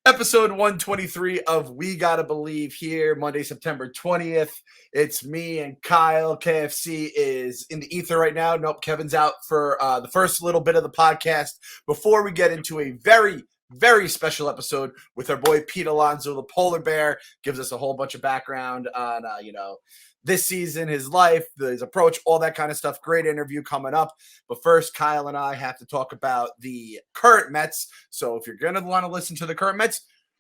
Episode 123 of We Gotta Believe here, Monday, September 20th. It's me and Kyle. KFC is in the ether right now. Nope, Kevin's out for the first little bit of the podcast before we get into a very, very special episode with our boy Pete Alonso, the polar bear. Gives us a whole bunch of background on, this season, his life, his approach, all that kind of stuff. Great interview coming up. But first, Kyle and I have to talk about the current Mets. So if you're going to want to listen to the current Mets,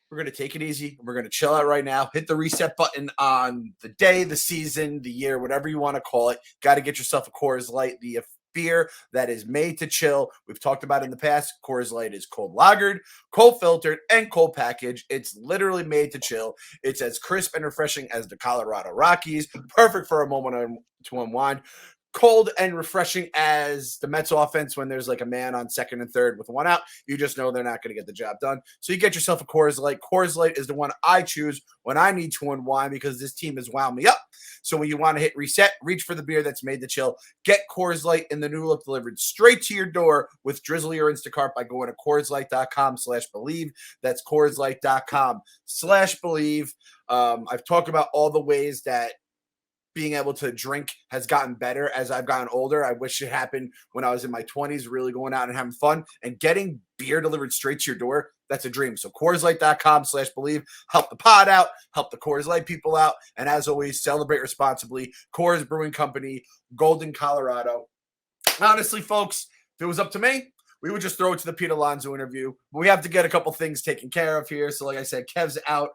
we're going to take it easy. We're going to chill out right now. Hit the reset button on the day, the season, the year, whatever you want to call it. Got to get yourself a Coors Light, the beer that is made to chill. We've talked about it in the past. Coors Light is cold lagered, cold filtered, and cold packaged. It's literally made to chill. It's as crisp and refreshing as the Colorado Rockies. Perfect for a moment to unwind. Cold and refreshing as the Mets offense when there's like a man on second and third with one out. You just know they're not going to get the job done. So you get yourself a Coors Light. Coors Light is the one I choose when I need to unwind because this team has wound me up. So when you want to hit reset, reach for the beer that's made to chill. Get Coors Light in the new look delivered straight to your door with Drizzly or Instacart by going to CoorsLight.com/believe. That's CoorsLight.com/believe. I've talked about all the ways that being able to drink has gotten better as I've gotten older. I wish it happened when I was in my 20s, really going out and having fun and getting beer delivered straight to your door. That's a dream. So CoorsLight.com/believe. Help the pod out, help the Coors Light people out. And as always, celebrate responsibly. Coors Brewing Company, Golden, Colorado. Honestly, folks, if it was up to me, we would just throw it to the Pete Alonso interview. But we have to get a couple things taken care of here. So like I said, Kev's out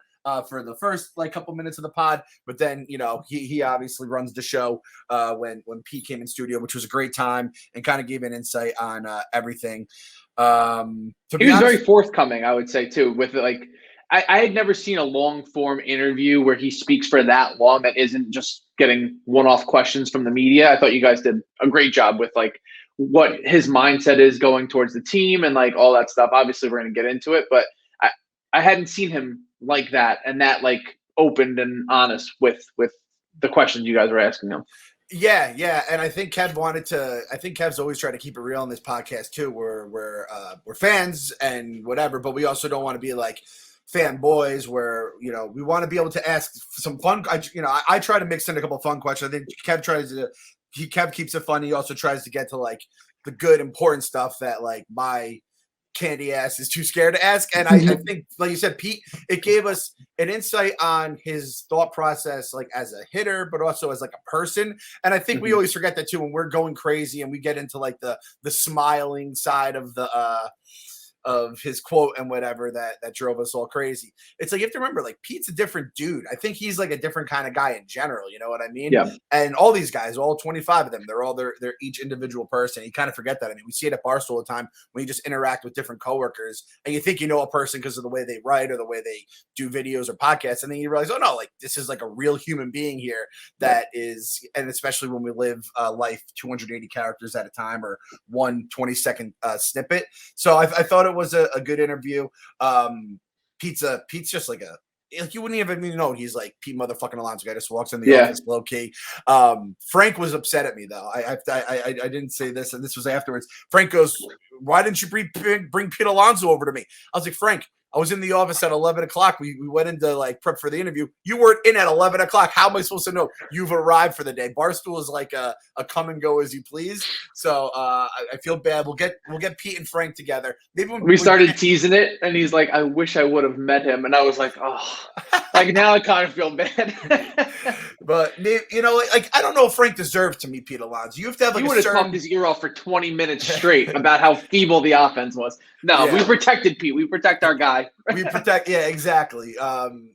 for the first couple minutes of the pod, but then he obviously runs the show when Pete came in studio, which was a great time and kind of gave an insight on everything. He was very forthcoming, I would say, too, with like I had never seen a long form interview where he speaks for that long that isn't just getting one-off questions from the media. I thought you guys did a great job with like what his mindset is going towards the team and like all that stuff. Obviously we're going to get into it, but I hadn't seen him like that and that like opened and honest with the questions you guys were asking him. Yeah, and I think Kev's always tried to keep it real on this podcast too. We're fans and whatever, but we also don't want to be like fanboys where we want to be able to ask some fun. I try to mix in a couple of fun questions. I think Kev keeps it fun. He also tries to get to like the good important stuff that like my candy ass is too scared to ask. And I think, like you said, Pete, it gave us an insight on his thought process, like as a hitter, but also as like a person. And I think we always forget that too when we're going crazy and we get into like the smiling side of of his quote and whatever that drove us all crazy. It's like you have to remember, like Pete's a different dude. I think he's like a different kind of guy in general. You know what I mean? Yeah. And all these guys, all 25 of them, they're each individual person. You kind of forget that. I mean, we see it at Barstool all the time when you just interact with different coworkers and you think you know a person because of the way they write or the way they do videos or podcasts, and then you realize, oh no, like this is like a real human being here that is, and especially when we live life 280 characters at a time or 1 20-second snippet. So I thought it was a good interview. Pete's just like you wouldn't even know he's like Pete motherfucking Alonso guy just walks in the office low key. Frank was upset at me though. I didn't say this, and this was afterwards. Frank goes, "Why didn't you bring Pete Alonso over to me?" I was like, Frank, I was in the office at 11 o'clock. We went into like prep for the interview. You weren't in at 11 o'clock. How am I supposed to know you've arrived for the day? Barstool is like a come and go as you please. So I feel bad. We'll get Pete and Frank together. Maybe we started teasing it, and he's like, "I wish I would have met him." And I was like, "Oh, like now I kind of feel bad." But like I don't know if Frank deserves to meet Pete Alonso. You have to have like he would have talked his ear off for 20 minhave straight about how feeble the offense was. No, we protected Pete. We protect our guy. We protect, yeah, exactly. And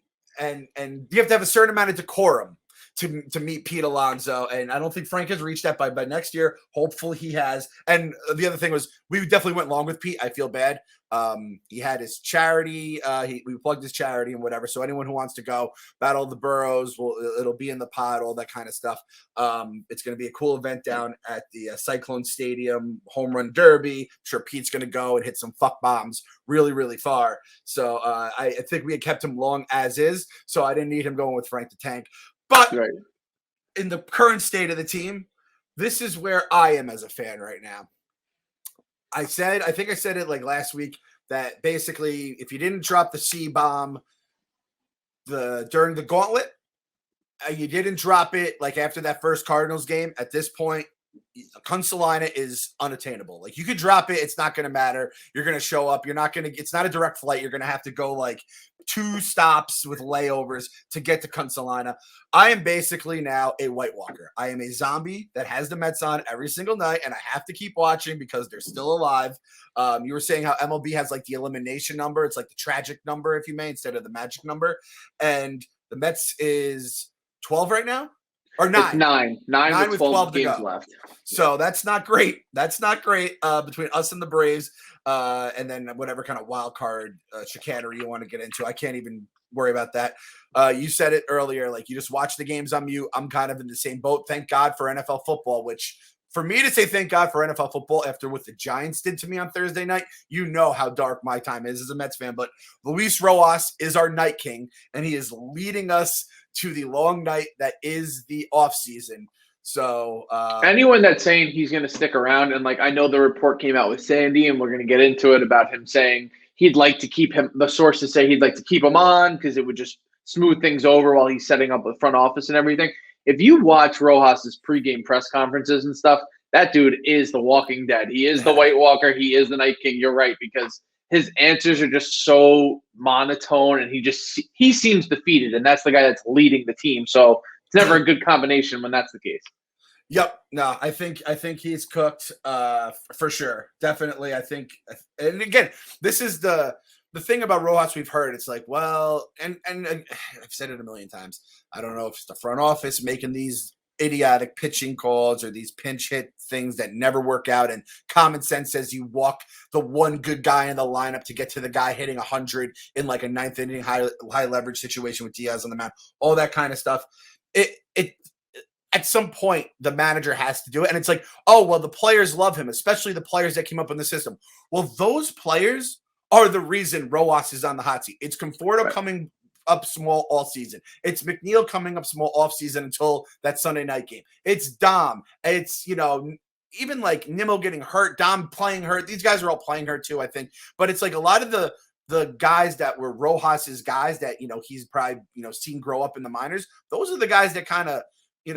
you have to have a certain amount of decorum to meet Pete Alonso, and I don't think Frank has reached that by next year. Hopefully he has. And the other thing was we definitely went long with Pete. I feel bad. He had his charity. We plugged his charity and whatever. So anyone who wants to go Battle of the Boroughs, it'll be in the pod, all that kind of stuff. It's going to be a cool event down at the Cyclone Stadium Home Run Derby. I'm sure Pete's going to go and hit some fuck bombs really, really far. So I think we had kept him long as is. So I didn't need him going with Frank the Tank. But in the current state of the team, this is where I am as a fan right now. I think I said it like last week that basically if you didn't drop the C bomb during the gauntlet, you didn't drop it like after that first Cardinals game. At this point, Kunsalina is unattainable. Like you could drop it, it's not going to matter. You're going to show up. You're not going to. It's not a direct flight. You're going to have to go like 2 stops with layovers to get to Kunsalina. I am basically now a White Walker. I am a zombie that has the Mets on every single night, and I have to keep watching because they're still alive. You were saying how MLB has like the elimination number. It's like the tragic number, if you may, instead of the magic number. And the Mets is 12 right now. Or 9. It's 9 with 12 games left. So that's not great. That's not great between us and the Braves, and then whatever kind of wild card chicanery you want to get into. I can't even worry about that. You said it earlier, like you just watch the games on mute. I'm kind of in the same boat. Thank God for NFL football, which for me to say thank God for NFL football after what the Giants did to me on Thursday night, you know how dark my time is as a Mets fan. But Luis Rojas is our night king, and he is leading us to the long night that is the offseason. So anyone that's saying he's going to stick around, and like I know the report came out with Sandy, and we're going to get into it about him saying he'd like to keep him. The sources say he'd like to keep him on because it would just smooth things over while he's setting up the front office and everything. If you watch Rojas's pregame press conferences and stuff, that dude is the Walking Dead. He is the White Walker. He is the Night King. You're right, because his answers are just so monotone, and he seems defeated, and that's the guy that's leading the team. So it's never a good combination when that's the case. Yep. No, I think he's cooked for sure. Definitely. I think, and again, this is the thing about Rojas we've heard. It's like, well, and I've said it a million times. I don't know if it's the front office making these idiotic pitching calls or these pinch hit things that never work out, and common sense says you walk the one good guy in the lineup to get to the guy hitting 100 in like a 9th inning high leverage situation with Diaz on the mound, all that kind of stuff. It at some point the manager has to do it, and it's like, oh well, the players love him, especially the players that came up in the system. Well, those players are the reason Rojas is on the hot seat. It's Conforto coming up small all season. It's McNeil coming up small off season until that Sunday night game. It's Dom. It's, even like Nimmo getting hurt, Dom playing hurt. These guys are all playing hurt too, I think. But it's like a lot of the guys that were Rojas's guys that, he's probably, seen grow up in the minors. Those are the guys that kind of, they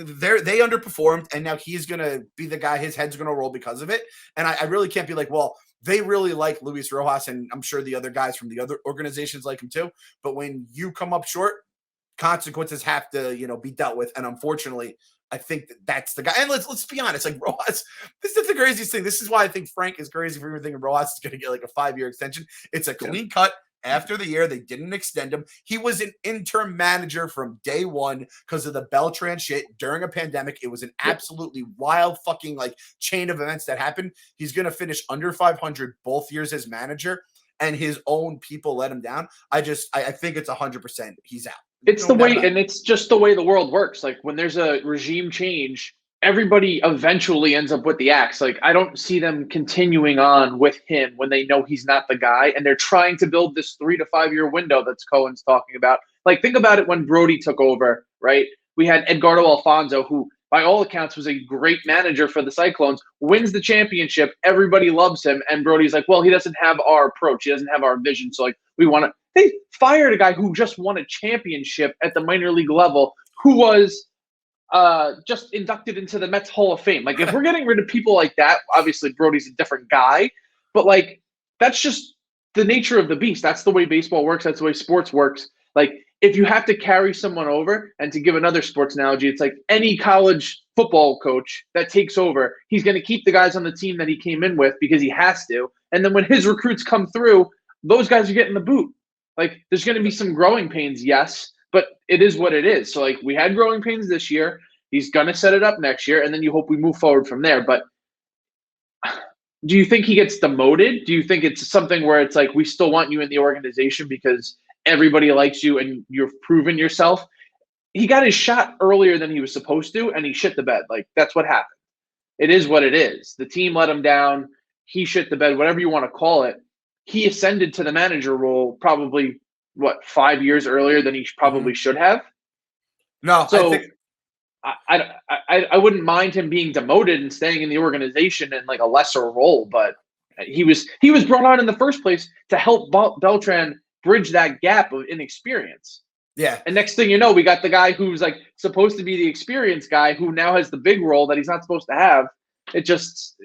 underperformed, and now he's going to be the guy, his head's going to roll because of it. And I really can't be like, well, they really like Luis Rojas, and I'm sure the other guys from the other organizations like him too. But when you come up short, consequences have to, be dealt with. And unfortunately, I think that's the guy. And let's be honest, like Rojas, this is the craziest thing. This is why I think Frank is crazy for everything, and Rojas is going to get like a 5-year extension. It's a clean cut. After the year, they didn't extend him. He was an interim manager from day one because of the Beltran shit during a pandemic. It was an absolutely wild fucking like chain of events that happened. He's going to finish under 500 both years as manager, and his own people let him down. I think it's 100% he's out. It's the way, and it's just the way the world works. Like when there's a regime change, everybody eventually ends up with the axe. Like I don't see them continuing on with him when they know he's not the guy, and they're trying to build this 3 to 5 year window that's Cohen's talking about. Like think about it when Brody took over, right? We had Edgardo Alfonso, who by all accounts was a great manager for the Cyclones, wins the championship. Everybody loves him. And Brody's like, well, he doesn't have our approach. He doesn't have our vision. So like they fired a guy who just won a championship at the minor league level, who was just inducted into the Mets Hall of Fame. Like, if we're getting rid of people like that, obviously Brody's a different guy, but like, that's just the nature of the beast. That's the way baseball works. That's the way sports works. Like, if you have to carry someone over, and to give another sports analogy, it's like any college football coach that takes over, he's going to keep the guys on the team that he came in with because he has to. And then when his recruits come through, those guys are getting the boot. Like, there's going to be some growing pains, yes, but it is what it is. So, like, we had growing pains this year. He's going to set it up next year, and then you hope we move forward from there. But do you think he gets demoted? Do you think it's something where it's like, we still want you in the organization because everybody likes you and you've proven yourself? He got his shot earlier than he was supposed to, and he shit the bed. Like, that's what happened. It is what it is. The team let him down. He shit the bed, whatever you want to call it. He ascended to the manager role probably, 5 years earlier than he probably should have? No, so I wouldn't mind him being demoted and staying in the organization in like a lesser role, but he was brought on in the first place to help Beltran bridge that gap of inexperience. Yeah. And next thing you know, we got the guy who's like supposed to be the experienced guy who now has the big role that he's not supposed to have. It just,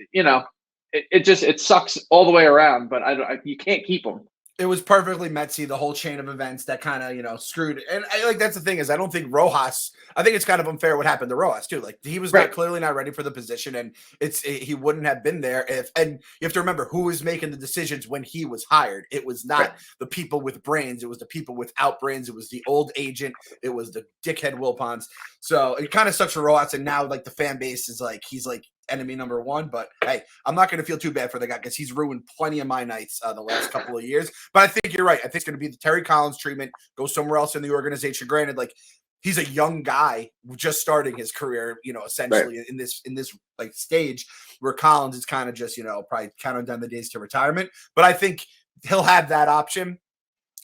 it sucks all the way around, but you can't keep him. It was perfectly Metsy, the whole chain of events that kind of, screwed. And that's the thing is, I don't think Rojas, I think it's kind of unfair what happened to Rojas too. Like he was clearly not ready for the position, and he wouldn't have been there and you have to remember who was making the decisions when he was hired. It was not the people with brains. It was the people without brains. It was the old agent. It was the dickhead Wilpons. So it kind of sucks for Rojas. And now like the fan base is like, he's like enemy number one, but hey, I'm not going to feel too bad for the guy because he's ruined plenty of my nights the last couple of years. But I think you're right. I think it's going to be the Terry Collins treatment, go somewhere else in the organization. Granted, like he's a young guy just starting his career, essentially in this like stage where Collins is kind of just, probably counting down the days to retirement. But I think he'll have that option,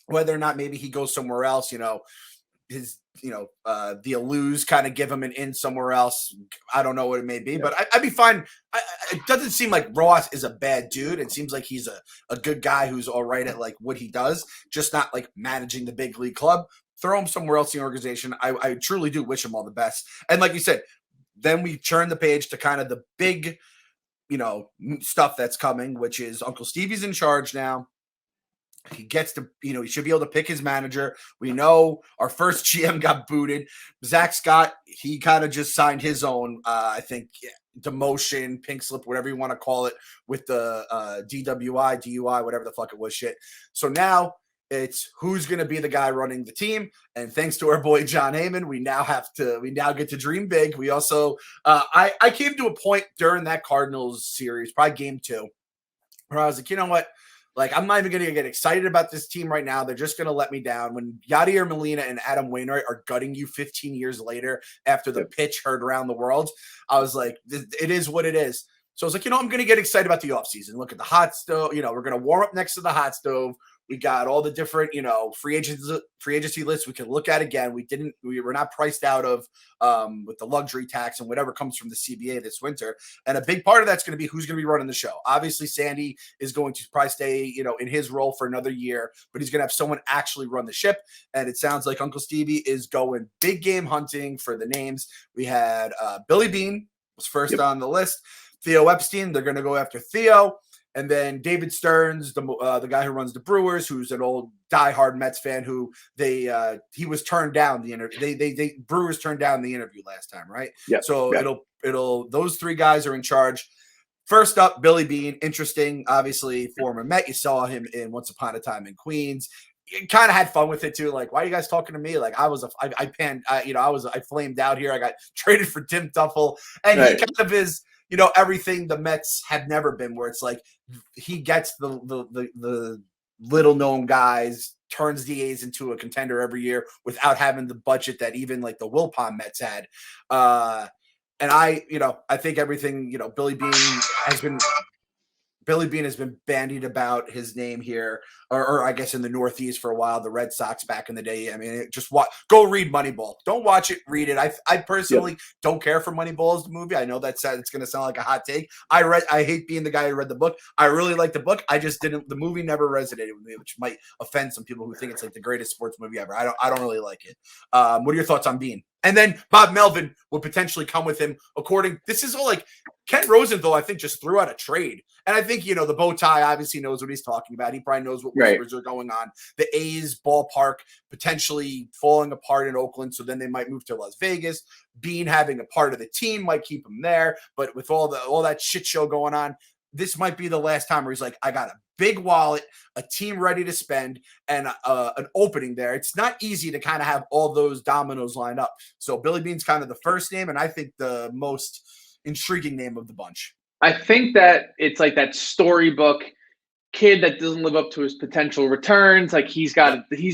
whether or not maybe he goes somewhere else, his the Alus kind of give him an in somewhere else. I don't know what it may be, but I'd be fine. It doesn't seem like Ross is a bad dude. It seems like he's a good guy who's all right at like what he does, just not like managing the big league club. Throw him somewhere else in the organization. I truly do wish him all the best. And like you said, then we turn the page to kind of the big, stuff that's coming, which is Uncle Stevie's in charge now. He gets to, he should be able to pick his manager. We know our first GM got booted. Zach Scott, he kind of just signed his own, I think, demotion, pink slip, whatever you want to call it, with the DUI, whatever the fuck it was shit. So now it's who's going to be the guy running the team. And thanks to our boy John Heyman, we now get to dream big. We also, I came to a point during that Cardinals series, probably game 2, where I was like, you know what? Like, I'm not even going to get excited about this team right now. They're just going to let me down. When Yadier Molina and Adam Wainwright are gutting you 15 years later after the pitch heard around the world, I was like, it is what it is. So I was like, I'm going to get excited about the offseason. Look at the hot stove. We're going to warm up next to the hot stove. We got all the different, free agency lists we can look at again. We were not priced out of with the luxury tax and whatever comes from the CBA this winter. And a big part of that's going to be who's going to be running the show. Obviously, Sandy is going to probably stay, in his role for another year, but he's going to have someone actually run the ship. And it sounds like Uncle Stevie is going big game hunting for the names. We had Billy Beane was first on the list. Theo Epstein, they're going to go after Theo. And then David Stearns, the guy who runs the Brewers, who's an old diehard Mets fan, who he was turned down the interview. Brewers turned down the interview last time, right? Yeah. So it'll those 3 guys are in charge. First up, Billy Beane, interesting, obviously former Met. You saw him in Once Upon a Time in Queens. You kind of had fun with it too. Like, why are you guys talking to me? Like, I flamed out here. I got traded for Tim Duffel, and he kind of is. Everything the Mets have never been, where it's like he gets the little known guys, turns the A's into a contender every year without having the budget that even like the Wilpon Mets had. And I think everything, Billy Beane has been bandied about his name here, or I guess in the Northeast for a while, the Red Sox back in the day. I mean, go read Moneyball. Don't watch it, read it. I personally don't care for Moneyball as the movie. I know it's going to sound like a hot take. I hate being the guy who read the book. I really like the book. I just didn't. The movie never resonated with me, which might offend some people who think it's like the greatest sports movie ever. I don't really like it. What are your thoughts on Beane? And then Bob Melvin would potentially come with him. This is all like Kent Rosenthal, I think, just threw out a trade. And I think, the bow tie obviously knows what he's talking about. He probably knows what whispers are going on. The A's ballpark potentially falling apart in Oakland, so then they might move to Las Vegas. Beane having a part of the team might keep him there. But with all that shit show going on, this might be the last time where he's like, I got a big wallet, a team ready to spend, and an opening there. It's not easy to kind of have all those dominoes lined up. So Billy Beane's kind of the first name, and I think the most intriguing name of the bunch. I think that it's like that storybook kid that doesn't live up to his potential returns. Like he's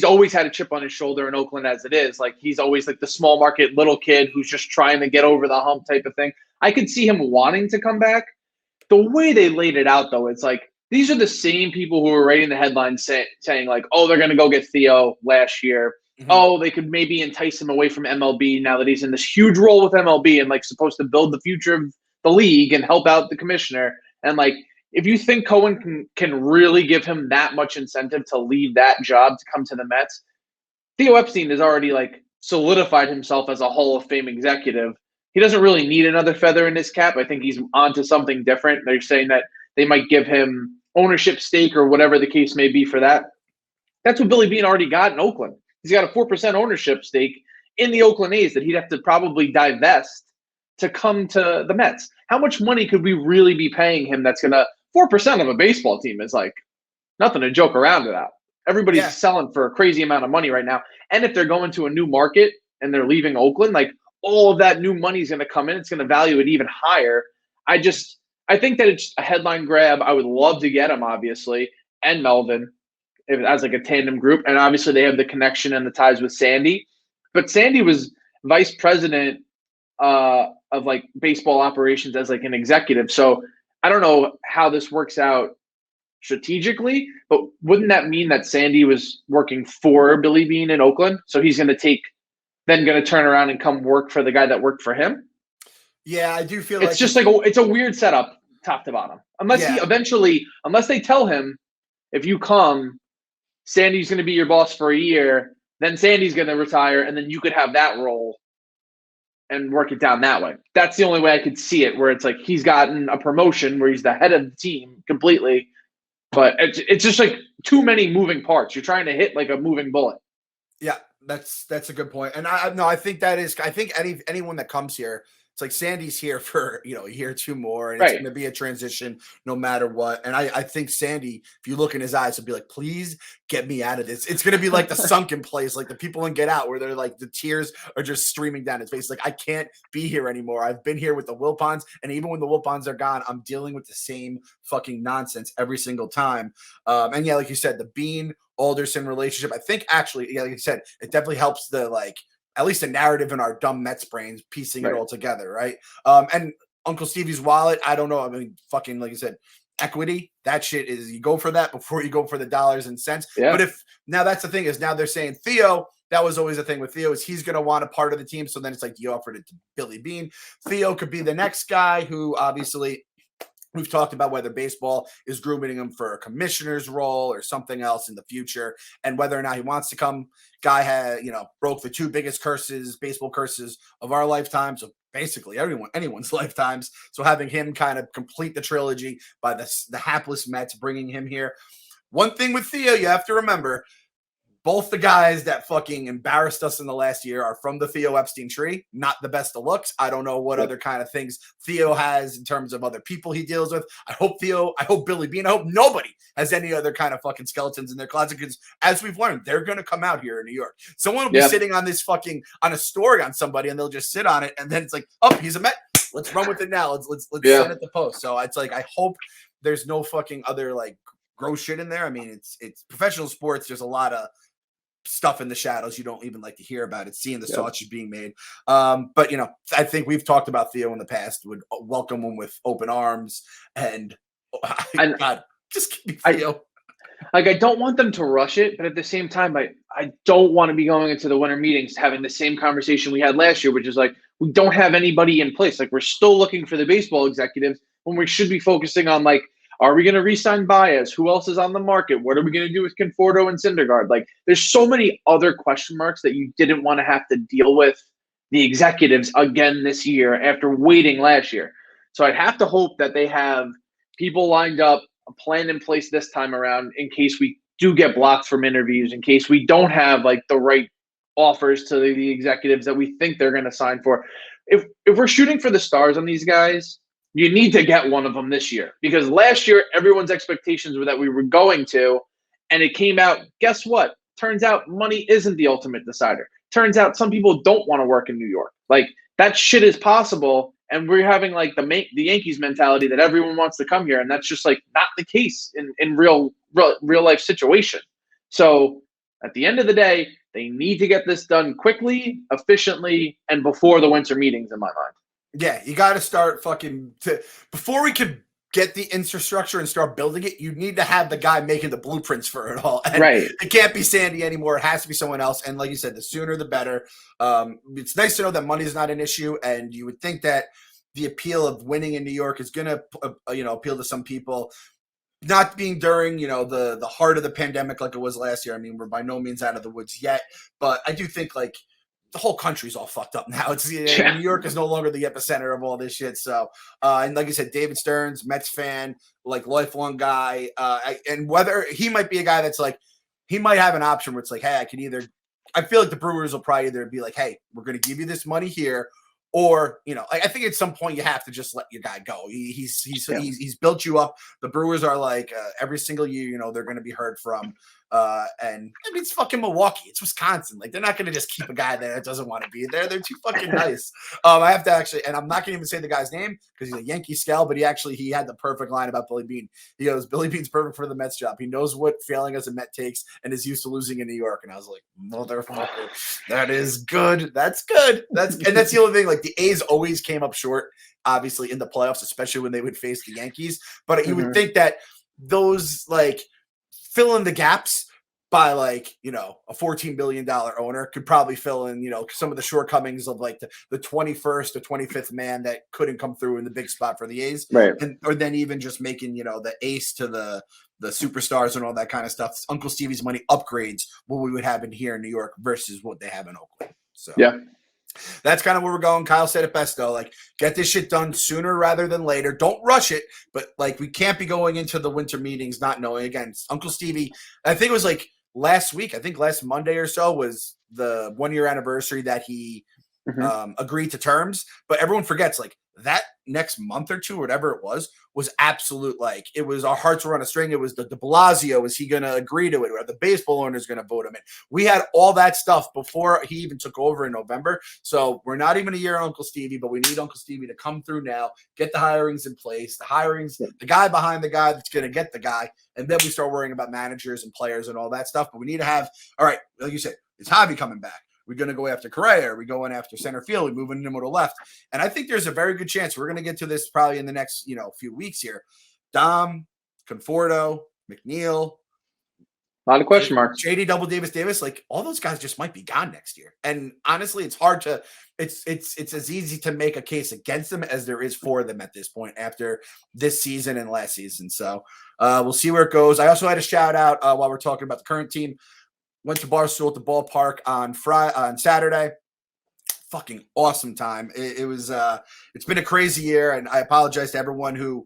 always had a chip on his shoulder in Oakland as it is. Like he's always like the small market little kid who's just trying to get over the hump type of thing. I could see him wanting to come back. The way they laid it out, though, it's like these are the same people who were writing the headlines saying like, oh, they're going to go get Theo last year. Mm-hmm. Oh, they could maybe entice him away from MLB now that he's in this huge role with MLB and like supposed to build the future of the league and help out the commissioner. And like if you think Cohen can really give him that much incentive to leave that job to come to the Mets, Theo Epstein has already like solidified himself as a Hall of Fame executive. He doesn't really need another feather in his cap. I think he's onto something different. They're saying that they might give him ownership stake or whatever the case may be for that. That's what Billy Beane already got in Oakland. He's got a 4% ownership stake in the Oakland A's that he'd have to probably divest to come to the Mets. How much money could we really be paying him that's going to – 4% of a baseball team is like nothing to joke around about. Everybody's selling for a crazy amount of money right now. And if they're going to a new market and they're leaving Oakland, like all of that new money is going to come in. It's going to value it even higher. I think that it's a headline grab. I would love to get him, obviously, and Melvin as like a tandem group. And obviously they have the connection and the ties with Sandy. But Sandy was vice president of like baseball operations as like an executive. So I don't know how this works out strategically, but wouldn't that mean that Sandy was working for Billy Beane in Oakland? So he's going to turn around and come work for the guy that worked for him? Yeah, I do feel it's just like it's a weird setup top to bottom. Unless he eventually, unless they tell him, if you come, Sandy's going to be your boss for a year, then Sandy's going to retire, and then you could have that role and work it down that way. That's the only way I could see it, where it's like he's gotten a promotion where he's the head of the team completely. But it's just like too many moving parts. You're trying to hit like a moving bullet. Yeah, that's a good point. And I think anyone that comes here, it's like Sandy's here for, a year or two more, and it's going to be a transition no matter what. And I think Sandy, if you look in his eyes, will be like, please get me out of this. It's going to be like the sunken place, like the people in Get Out, where they're like, the tears are just streaming down his face. Like, I can't be here anymore. I've been here with the Wilpons, and even when the Wilpons are gone, I'm dealing with the same fucking nonsense every single time. And yeah, like you said, the Beane Alderson relationship, I think actually, like you said, it definitely helps the at least a narrative in our dumb Mets brains, piecing it all together, right? And Uncle Stevie's wallet, I don't know. I mean, fucking, like you said, equity, that shit is, you go for that before you go for the dollars and cents. Yeah. But now that's the thing, is now they're saying Theo, that was always the thing with Theo, is he's going to want a part of the team. So then it's like, you offered it to Billy Beane. Theo could be the next guy who obviously, we've talked about whether baseball is grooming him for a commissioner's role or something else in the future, and whether or not he wants to come. Guy had, broke the two biggest baseball curses of our lifetime. So basically anyone's lifetimes. So having him kind of complete the trilogy by the hapless Mets, bringing him here. One thing with Theo, you have to remember, both the guys that fucking embarrassed us in the last year are from the Theo Epstein tree. Not the best of looks. I don't know what other kind of things Theo has in terms of other people he deals with. I hope Billy Beane, I hope nobody has any other kind of fucking skeletons in their closet, because as we've learned, they're going to come out here in New York. Someone will be sitting on this on a story on somebody, and they'll just sit on it, and then it's like, oh, he's a Met. Let's run with it now. Let's send it to post. So it's like, I hope there's no fucking other gross shit in there. I mean, it's professional sports. There's a lot of stuff in the shadows you don't even like to hear about. It's seeing the sausage being made. But I think we've talked about Theo in the past, would welcome him with open arms, and God, just give me Theo. I don't want them to rush it, but at the same time, I don't want to be going into the winter meetings having the same conversation we had last year, which is like, we don't have anybody in place. Like, we're still looking for the baseball executives when we should be focusing on are we going to re-sign Baez? Who else is on the market? What are we going to do with Conforto and Syndergaard? There's so many other question marks that you didn't want to have to deal with the executives again this year after waiting last year. So I'd have to hope that they have people lined up, a plan in place this time around, in case we do get blocked from interviews, in case we don't have the right offers to the executives that we think they're going to sign for. If we're shooting for the stars on these guys, you need to get one of them this year, because last year everyone's expectations were that we were going to, and it came out, guess what? Turns out money isn't the ultimate decider. Turns out some people don't want to work in New York. That shit is possible, and we're having the Yankees mentality that everyone wants to come here, and that's just not the case in real life situation. So at the end of the day, they need to get this done quickly, efficiently, and before the winter meetings, in my mind. Yeah, you got to start before we could get the infrastructure and start building it, you need to have the guy making the blueprints for it all. And it can't be Sandy anymore. It has to be someone else. And like you said, the sooner the better. It's nice to know that money is not an issue. And you would think that the appeal of winning in New York is going to, appeal to some people. Not being during, the heart of the pandemic like it was last year. I mean, we're by no means out of the woods yet, but I do think like the whole country's all fucked up now. It's New York is no longer the epicenter of all this shit. So, and like I said, David Stearns, Mets fan, like lifelong guy, and whether he might be a guy that's like, he might have an option where it's like, hey, I feel like the Brewers will probably either be like, hey, we're going to give you this money here. Or, I think at some point you have to just let your guy go. He's built you up. The Brewers are like every single year, they're going to be heard from. And I mean, it's fucking Milwaukee. It's Wisconsin. Like, they're not going to just keep a guy there that doesn't want to be there. They're too fucking nice. I have to actually, and I'm not going to even say the guy's name because he's a Yankee scout, but he had the perfect line about Billy Beane. He goes, Billy Beane's perfect for the Mets job. He knows what failing as a Met takes and is used to losing in New York. And I was like, motherfucker, that is good. That's good. And that's the only thing. Like, the A's always came up short, obviously, in the playoffs, especially when they would face the Yankees. But you would think that those, like, fill in the gaps by like, a $14 billion owner could probably fill in, some of the shortcomings of like the 21st or 25th man that couldn't come through in the big spot for the A's. Right. Or then even just making, the ace to the superstars and all that kind of stuff. Uncle Stevie's money upgrades what we would have in here in New York versus what they have in Oakland. So yeah. That's kind of where we're going. Kyle said it best, though. Like, get this shit done sooner rather than later. Don't rush it, but like, we can't be going into the winter meetings not knowing. Again, Uncle Stevie, I think it was like last week. I think last Monday or so was the 1-year anniversary that he agreed to terms. But everyone forgets, like, that next month or two, or whatever it was absolute, like, it was our hearts were on a string. It was the de Blasio. Is he going to agree to it? Or the baseball owner is going to vote him in? We had all that stuff before he even took over in November. So we're not even a year on Uncle Stevie, but we need Uncle Stevie to come through now, get the hirings in place, the guy behind the guy that's going to get the guy. And then we start worrying about managers and players and all that stuff. But we need to have, all right, like you said, is Javi coming back? We're going to go after Correa. Are we going after center field? We're moving him to the left. And I think there's a very good chance we're going to get to this probably in the next, few weeks here. Dom, Conforto, McNeil. A lot of question marks. JD Double Davis, like, all those guys just might be gone next year. And honestly, it's hard to it's as easy to make a case against them as there is for them at this point after this season and last season. So we'll see where it goes. I also had a shout out while we're talking about the current team. Went to Barstool at the ballpark on Saturday. Fucking awesome time. It was it's been a crazy year, and I apologize to everyone who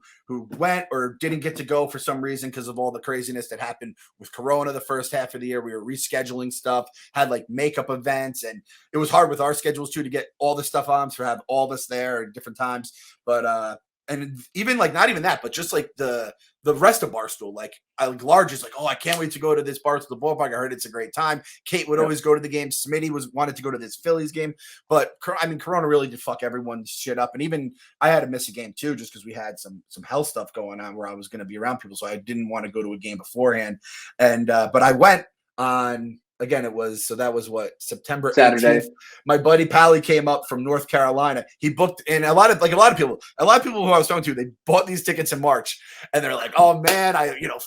went or didn't get to go for some reason because of all the craziness that happened with Corona the first half of the year. We were rescheduling stuff, had like makeup events, and it was hard with our schedules too to get all the stuff on, to have all this there at different times. But and even like not even that, but just like the rest of Barstool, like Large is like, oh, I can't wait to go to this Barstool ballpark. I heard it's a great time. Kate would always go to the game. Smitty wanted to go to this Phillies game, but I mean, Corona really did fuck everyone's shit up. And even I had to miss a game too, just because we had some health stuff going on where I was going to be around people, so I didn't want to go to a game beforehand. And but I went on. Again, that was what, September 18th. Saturday. My buddy Pally came up from North Carolina. He booked, and a lot of people who I was talking to, they bought these tickets in March, and they're like, "Oh man,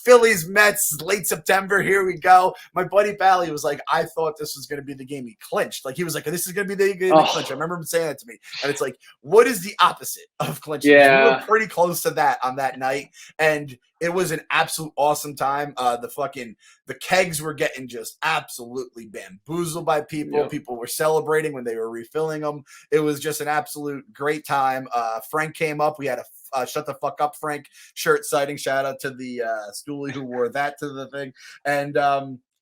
Phillies, Mets, late September, here we go." My buddy Pally was like, "I thought this was going to be the game he clinched." Like, he was like, "This is going to be the game he clinched." I remember him saying that to me, and it's like, what is the opposite of clinching? Yeah, we were pretty close to that on that night, and it was an absolute awesome time. The kegs were getting just absolutely bamboozled by people. Yep. People were celebrating when they were refilling them. It was just an absolute great time. Frank came up. We had a "Shut the Fuck Up, Frank" shirt sighting. Shout out to the stoolie who wore that to the thing. And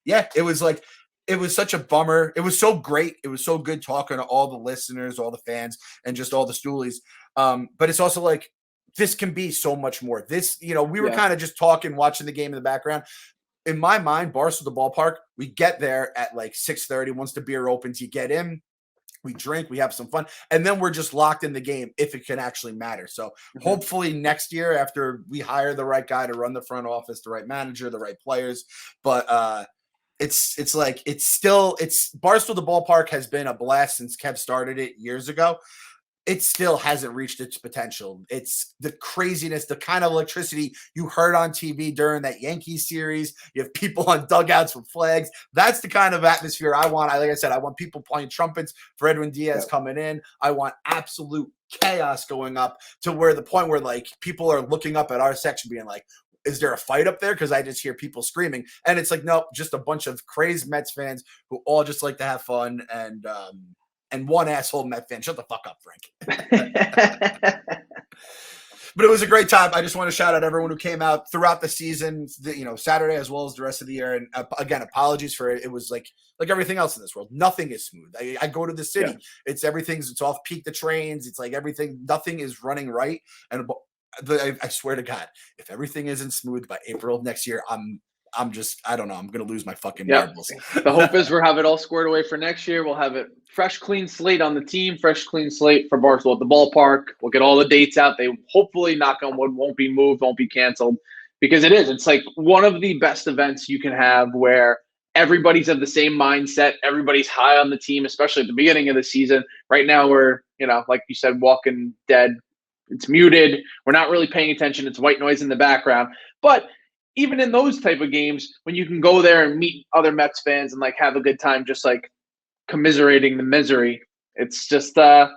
it was like, it was such a bummer. It was so great. It was so good talking to all the listeners, all the fans, and just all the stoolies. But it's also like, this can be so much more. We were kind of just talking, watching the game in the background. In my mind, Barstool, the ballpark, we get there at like 6:30. Once the beer opens, you get in, we drink, we have some fun, and then we're just locked in the game if it can actually matter. So hopefully next year, after we hire the right guy to run the front office, the right manager, the right players, but it's Barstool, the ballpark has been a blast since Kev started it years ago. It still hasn't reached its potential. It's the craziness, the kind of electricity you heard on TV during that Yankees series. You have people on dugouts with flags. That's the kind of atmosphere I want. Like I said, I want people playing trumpets for Edwin Diaz coming in. I want absolute chaos going up to where the point where like people are looking up at our section being like, is there a fight up there? Because I just hear people screaming. And it's like, nope, just a bunch of crazed Mets fans who all just like to have fun. And one asshole Met fan. Shut the fuck up, Frank. But it was a great time. I just want to shout out everyone who came out throughout the season, Saturday as well as the rest of the year. And again, apologies for it. It was like everything else in this world. Nothing is smooth. I go to the city. Yeah. It's off peak the trains. It's like everything, nothing is running right. And I swear to God, if everything isn't smooth by April of next year, I'm just, I don't know. I'm going to lose my fucking marbles. The hope is we'll have it all squared away for next year. We'll have it fresh, clean slate on the team, fresh, clean slate for Barstool at the ballpark. We'll get all the dates out. They hopefully, knock on wood, won't be moved, won't be canceled, because it's like one of the best events you can have where everybody's of the same mindset. Everybody's high on the team, especially at the beginning of the season. Right now we're, like you said, walking dead. It's muted. We're not really paying attention. It's white noise in the background. But even in those type of games, when you can go there and meet other Mets fans and like have a good time, just like commiserating the misery, it's just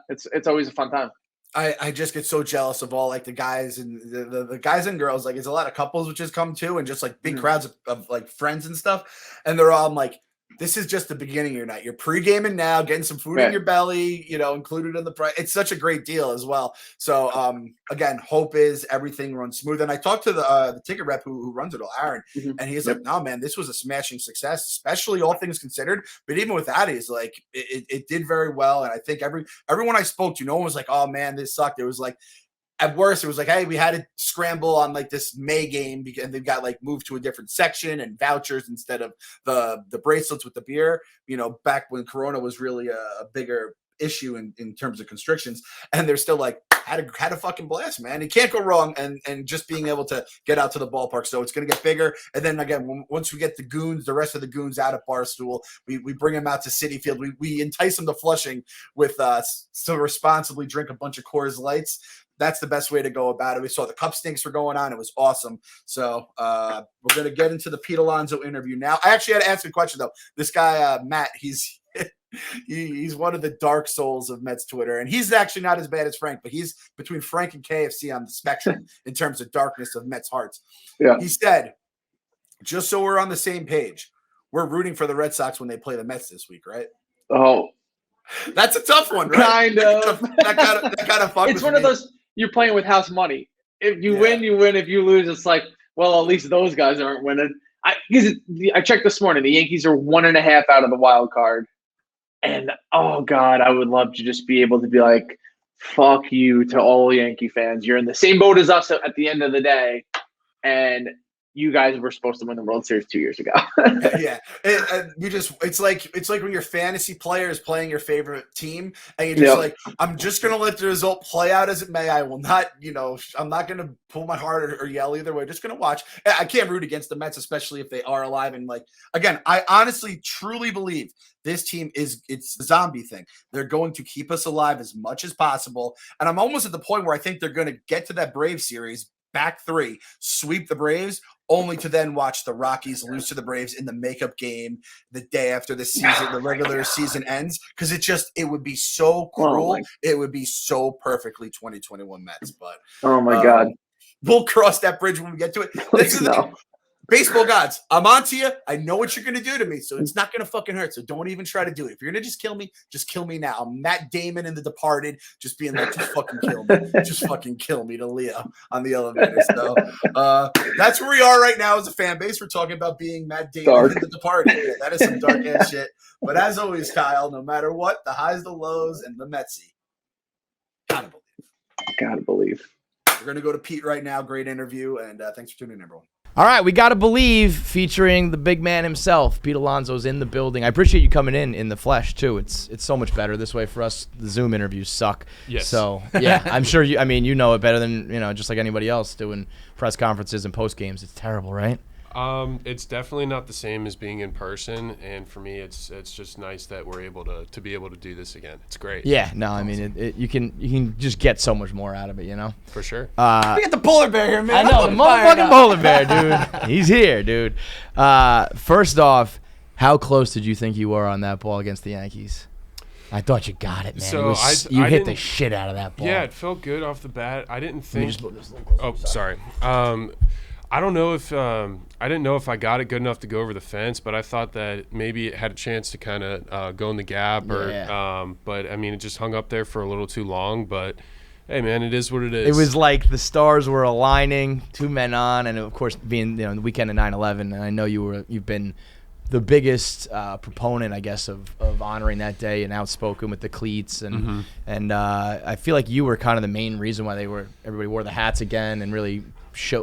it's always a fun time. I just get so jealous of all like the guys and the guys and girls. Like it's a lot of couples which has come too, and just like big crowds of like friends and stuff, and they're all like, this is just the beginning of your night. You're pre-gaming now, getting some food in your belly, included in the price. It's such a great deal as well. So, again, hope is everything runs smooth. And I talked to the ticket rep who runs it all, Aaron, and he's like, no, man, this was a smashing success, especially all things considered. But even with that, he's like, it did very well. And I think everyone I spoke to, no one was like, oh, man, this sucked. It was like, at worst, it was like, hey, we had to scramble on like this May game because they've got like moved to a different section and vouchers instead of the bracelets with the beer, back when Corona was really a bigger issue in terms of constrictions. And they're still like, had a fucking blast, man. You can't go wrong. And just being able to get out to the ballpark. So it's going to get bigger. And then again, once we get the rest of the goons out of Barstool, we bring them out to Citi Field. We entice them to Flushing with us to responsibly drink a bunch of Coors Lights. That's the best way to go about it. We saw the cup stinks were going on. It was awesome. So we're going to get into the Pete Alonso interview now. I actually had to ask a question, though. This guy, Matt, he's one of the dark souls of Mets Twitter. And he's actually not as bad as Frank, but he's between Frank and KFC on the spectrum in terms of darkness of Mets hearts. Yeah. He said, just so we're on the same page, we're rooting for the Red Sox when they play the Mets this week, right? Oh. That's a tough one, right? Kind of. That kind of fucks. It's one of those, you're playing with house money. If you win, you win. If you lose, it's like, well, at least those guys aren't winning. I checked this morning. The Yankees are 1.5 out of the wild card. And, oh, God, I would love to just be able to be like, fuck you to all Yankee fans. You're in the same boat as us at the end of the day. And you guys were supposed to win the World Series 2 years ago. Yeah. It's like when your fantasy player is playing your favorite team and you're just like, I'm just going to let the result play out as it may. I will not, I'm not going to pull my heart or yell either way. Just going to watch. I can't root against the Mets, especially if they are alive. And like, again, I honestly, truly believe this team it's the zombie thing. They're going to keep us alive as much as possible. And I'm almost at the point where I think they're going to get to that Braves series, back 3, sweep the Braves, only to then watch the Rockies lose to the Braves in the makeup game the day after the season, the regular season ends. Because it would be so cruel. It would be so perfectly 2021 Mets. But oh my God, we'll cross that bridge when we get to it. This is baseball gods, I'm on to you. I know what you're going to do to me, so it's not going to fucking hurt. So don't even try to do it. If you're going to just kill me now. I'm Matt Damon in The Departed, just being like, just fucking kill me. Just fucking kill me to Leo on the elevator. So that's where we are right now as a fan base. We're talking about being Matt Damon in The Departed. Yeah, that is some dark ass shit. But as always, Kyle, no matter what, the highs, the lows, and the Metsy. Gotta believe. We're going to go to Pete right now. Great interview, and thanks for tuning in, everyone. All right, we got to believe featuring the big man himself. Pete Alonso's in the building. I appreciate you coming in the flesh too. It's so much better this way for us. The Zoom interviews suck. Yes. So yeah, I'm sure you. I mean, you know it better than just like anybody else doing press conferences and post games. It's terrible, right? It's definitely not the same as being in person, and for me, it's just nice that we're able to be able to do this again. It's great. Yeah, no, I mean, you can just get so much more out of it, For sure. We got the polar bear here, man. I know, the motherfucking polar bear, dude. He's here, dude. First off, how close did you think you were on that ball against the Yankees? I thought you got it, man. So you I hit the didn't- shit out of that ball. Yeah, it felt good off the bat. I didn't think. just move this a little closer. Oh, sorry. I don't know if I didn't know if I got it good enough to go over the fence, but I thought that maybe it had a chance to kind of go in the gap, or but I mean, it just hung up there for a little too long. But hey, man, it is what it is. It was like the stars were aligning, 2 men on, and of course, being the weekend of 9/11, and I know you've been the biggest proponent, I guess, of honoring that day and outspoken with the cleats, and I feel like you were kind of the main reason why everybody wore the hats again and really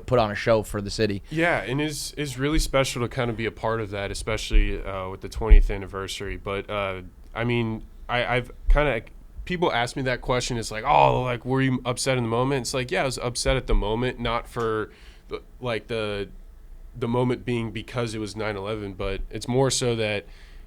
put on a show for the city. Yeah, and it's really special to kind of be a part of that, especially with the 20th anniversary. But I mean, I've kind of people ask me that question. It's like, oh, like, were you upset in the moment? It's like, yeah, I was upset at the moment, not for the moment being because it was 9/11, but it's more so that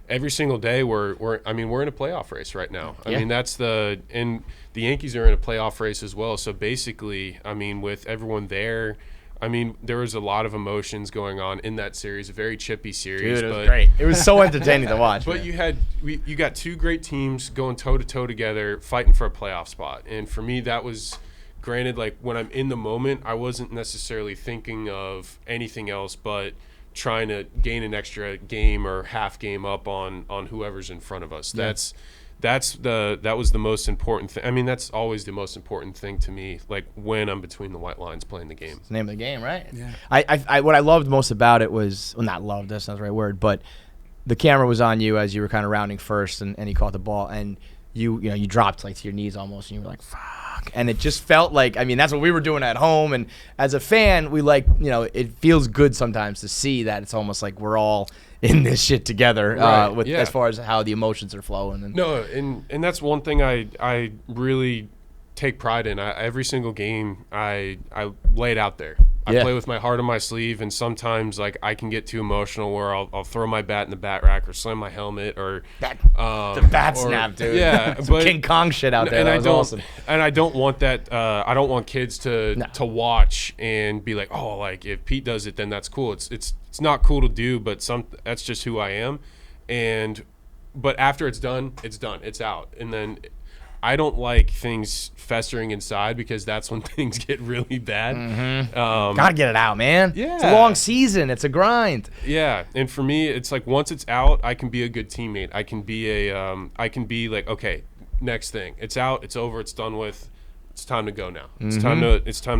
every single day we're in a playoff race right now. I mean, and the Yankees are in a playoff race as well. So basically, I mean, with everyone there, I mean, there was a lot of emotions going on in that series, a very chippy series. Dude, it was great. It was so entertaining to watch. But man. you got 2 great teams going toe to toe together, fighting for a playoff spot. And for me, that was, granted, like, when I'm in the moment, I wasn't necessarily thinking of anything else but trying to gain an extra game or half game up on whoever's in front of us. Yeah. That was the most important thing. I mean, that's always the most important thing to me, like, when I'm between the white lines playing the game. It's the name of the game, right? Yeah. I what I loved most about it was, well, not loved, that's not the right word, but the camera was on you as you were kind of rounding first, and he caught the ball, and you dropped like to your knees almost, and you were like, fuck. And it just felt like, I mean, that's what we were doing at home. And as a fan, we it feels good sometimes to see that it's almost like we're all in this shit together, Right, as far as how the emotions are flowing. And that's one thing I really take pride in. Every single game, I lay it out there. I play with my heart on my sleeve, and sometimes, like, I can get too emotional where I'll throw my bat in the bat rack or slam my helmet or the bat snap, dude. Yeah, some but King Kong shit out there. That was awesome. And I don't want that. I don't want kids to watch and be like, oh, like, if Pete does it, then that's cool. It's not cool to do, but that's just who I am. But after it's done, it's out, and then I don't like things festering inside, because that's when things get really bad. Gotta get it out, man. Yeah. It's a long season. It's a grind. Yeah, and for me, it's like, once it's out, I can be a good teammate. I can be like, okay, next thing. It's out. It's over. It's done with. It's time to go now. It's time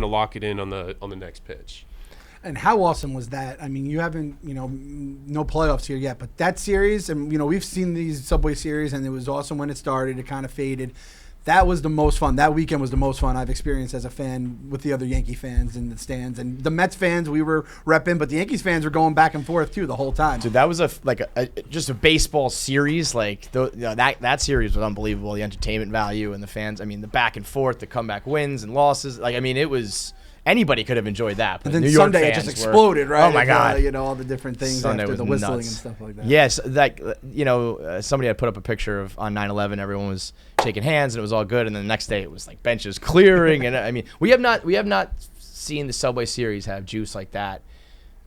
to lock it in on the next pitch. And how awesome was that? I mean, you haven't, no playoffs here yet, but that series, and, we've seen these Subway series, and it was awesome when it started. It kind of faded. That was the most fun. That weekend was the most fun I've experienced as a fan with the other Yankee fans in the stands. And the Mets fans, we were repping, but the Yankees fans were going back and forth, too, the whole time. Dude, that was just a baseball series. Like, that series was unbelievable. The entertainment value and the fans. I mean, the back and forth, the comeback wins and losses. Like, I mean, it was... Anybody could have enjoyed that. But and then New York Sunday it just exploded, right? Oh my God! All the different things Sunday after was the whistling nuts. and stuff like that. Yes, somebody had put up a picture of on 9/11. Everyone was shaking hands and it was all good. And then the next day it was like benches clearing. And I mean, we have not seen the Subway Series have juice like that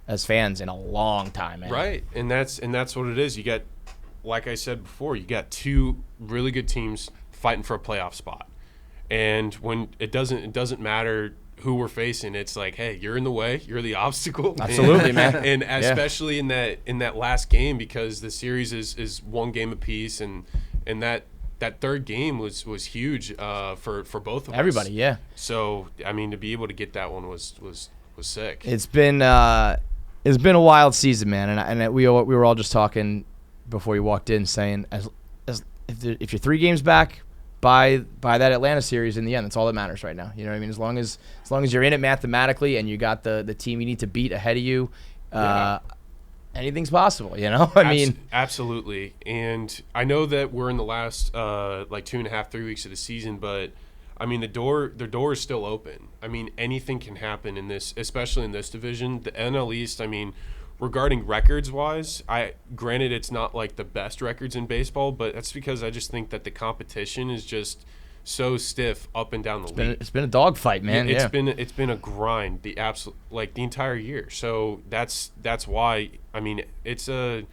as fans in a long time, man. Right, and that's what it is. You got, like I said before, you got 2 really good teams fighting for a playoff spot, and when it doesn't matter who we're facing, it's like, hey, you're in the way, you're the obstacle. Absolutely, man. And especially in that last game, because the series is 1 game apiece, and that third game was huge for both of us. Everybody, yeah. So I mean, to be able to get that one was sick. It's been a wild season, man, and we were all just talking before you walked in, saying if you're 3 games back by that Atlanta series in the end, that's all that matters right now. You know what I mean? As long as you're in it mathematically and you got the team you need to beat ahead of you, anything's possible. I mean, absolutely. And I know that we're in the last 2.5, 3 weeks of the season, but I mean, the door is still open. I mean, anything can happen in this, especially in this division. The NL East, I mean, regarding records-wise, granted it's not like the best records in baseball, but that's because I just think that the competition is just so stiff up and down the league. It's been a dogfight, man. It's been a grind the entire year. So that's why, I mean, the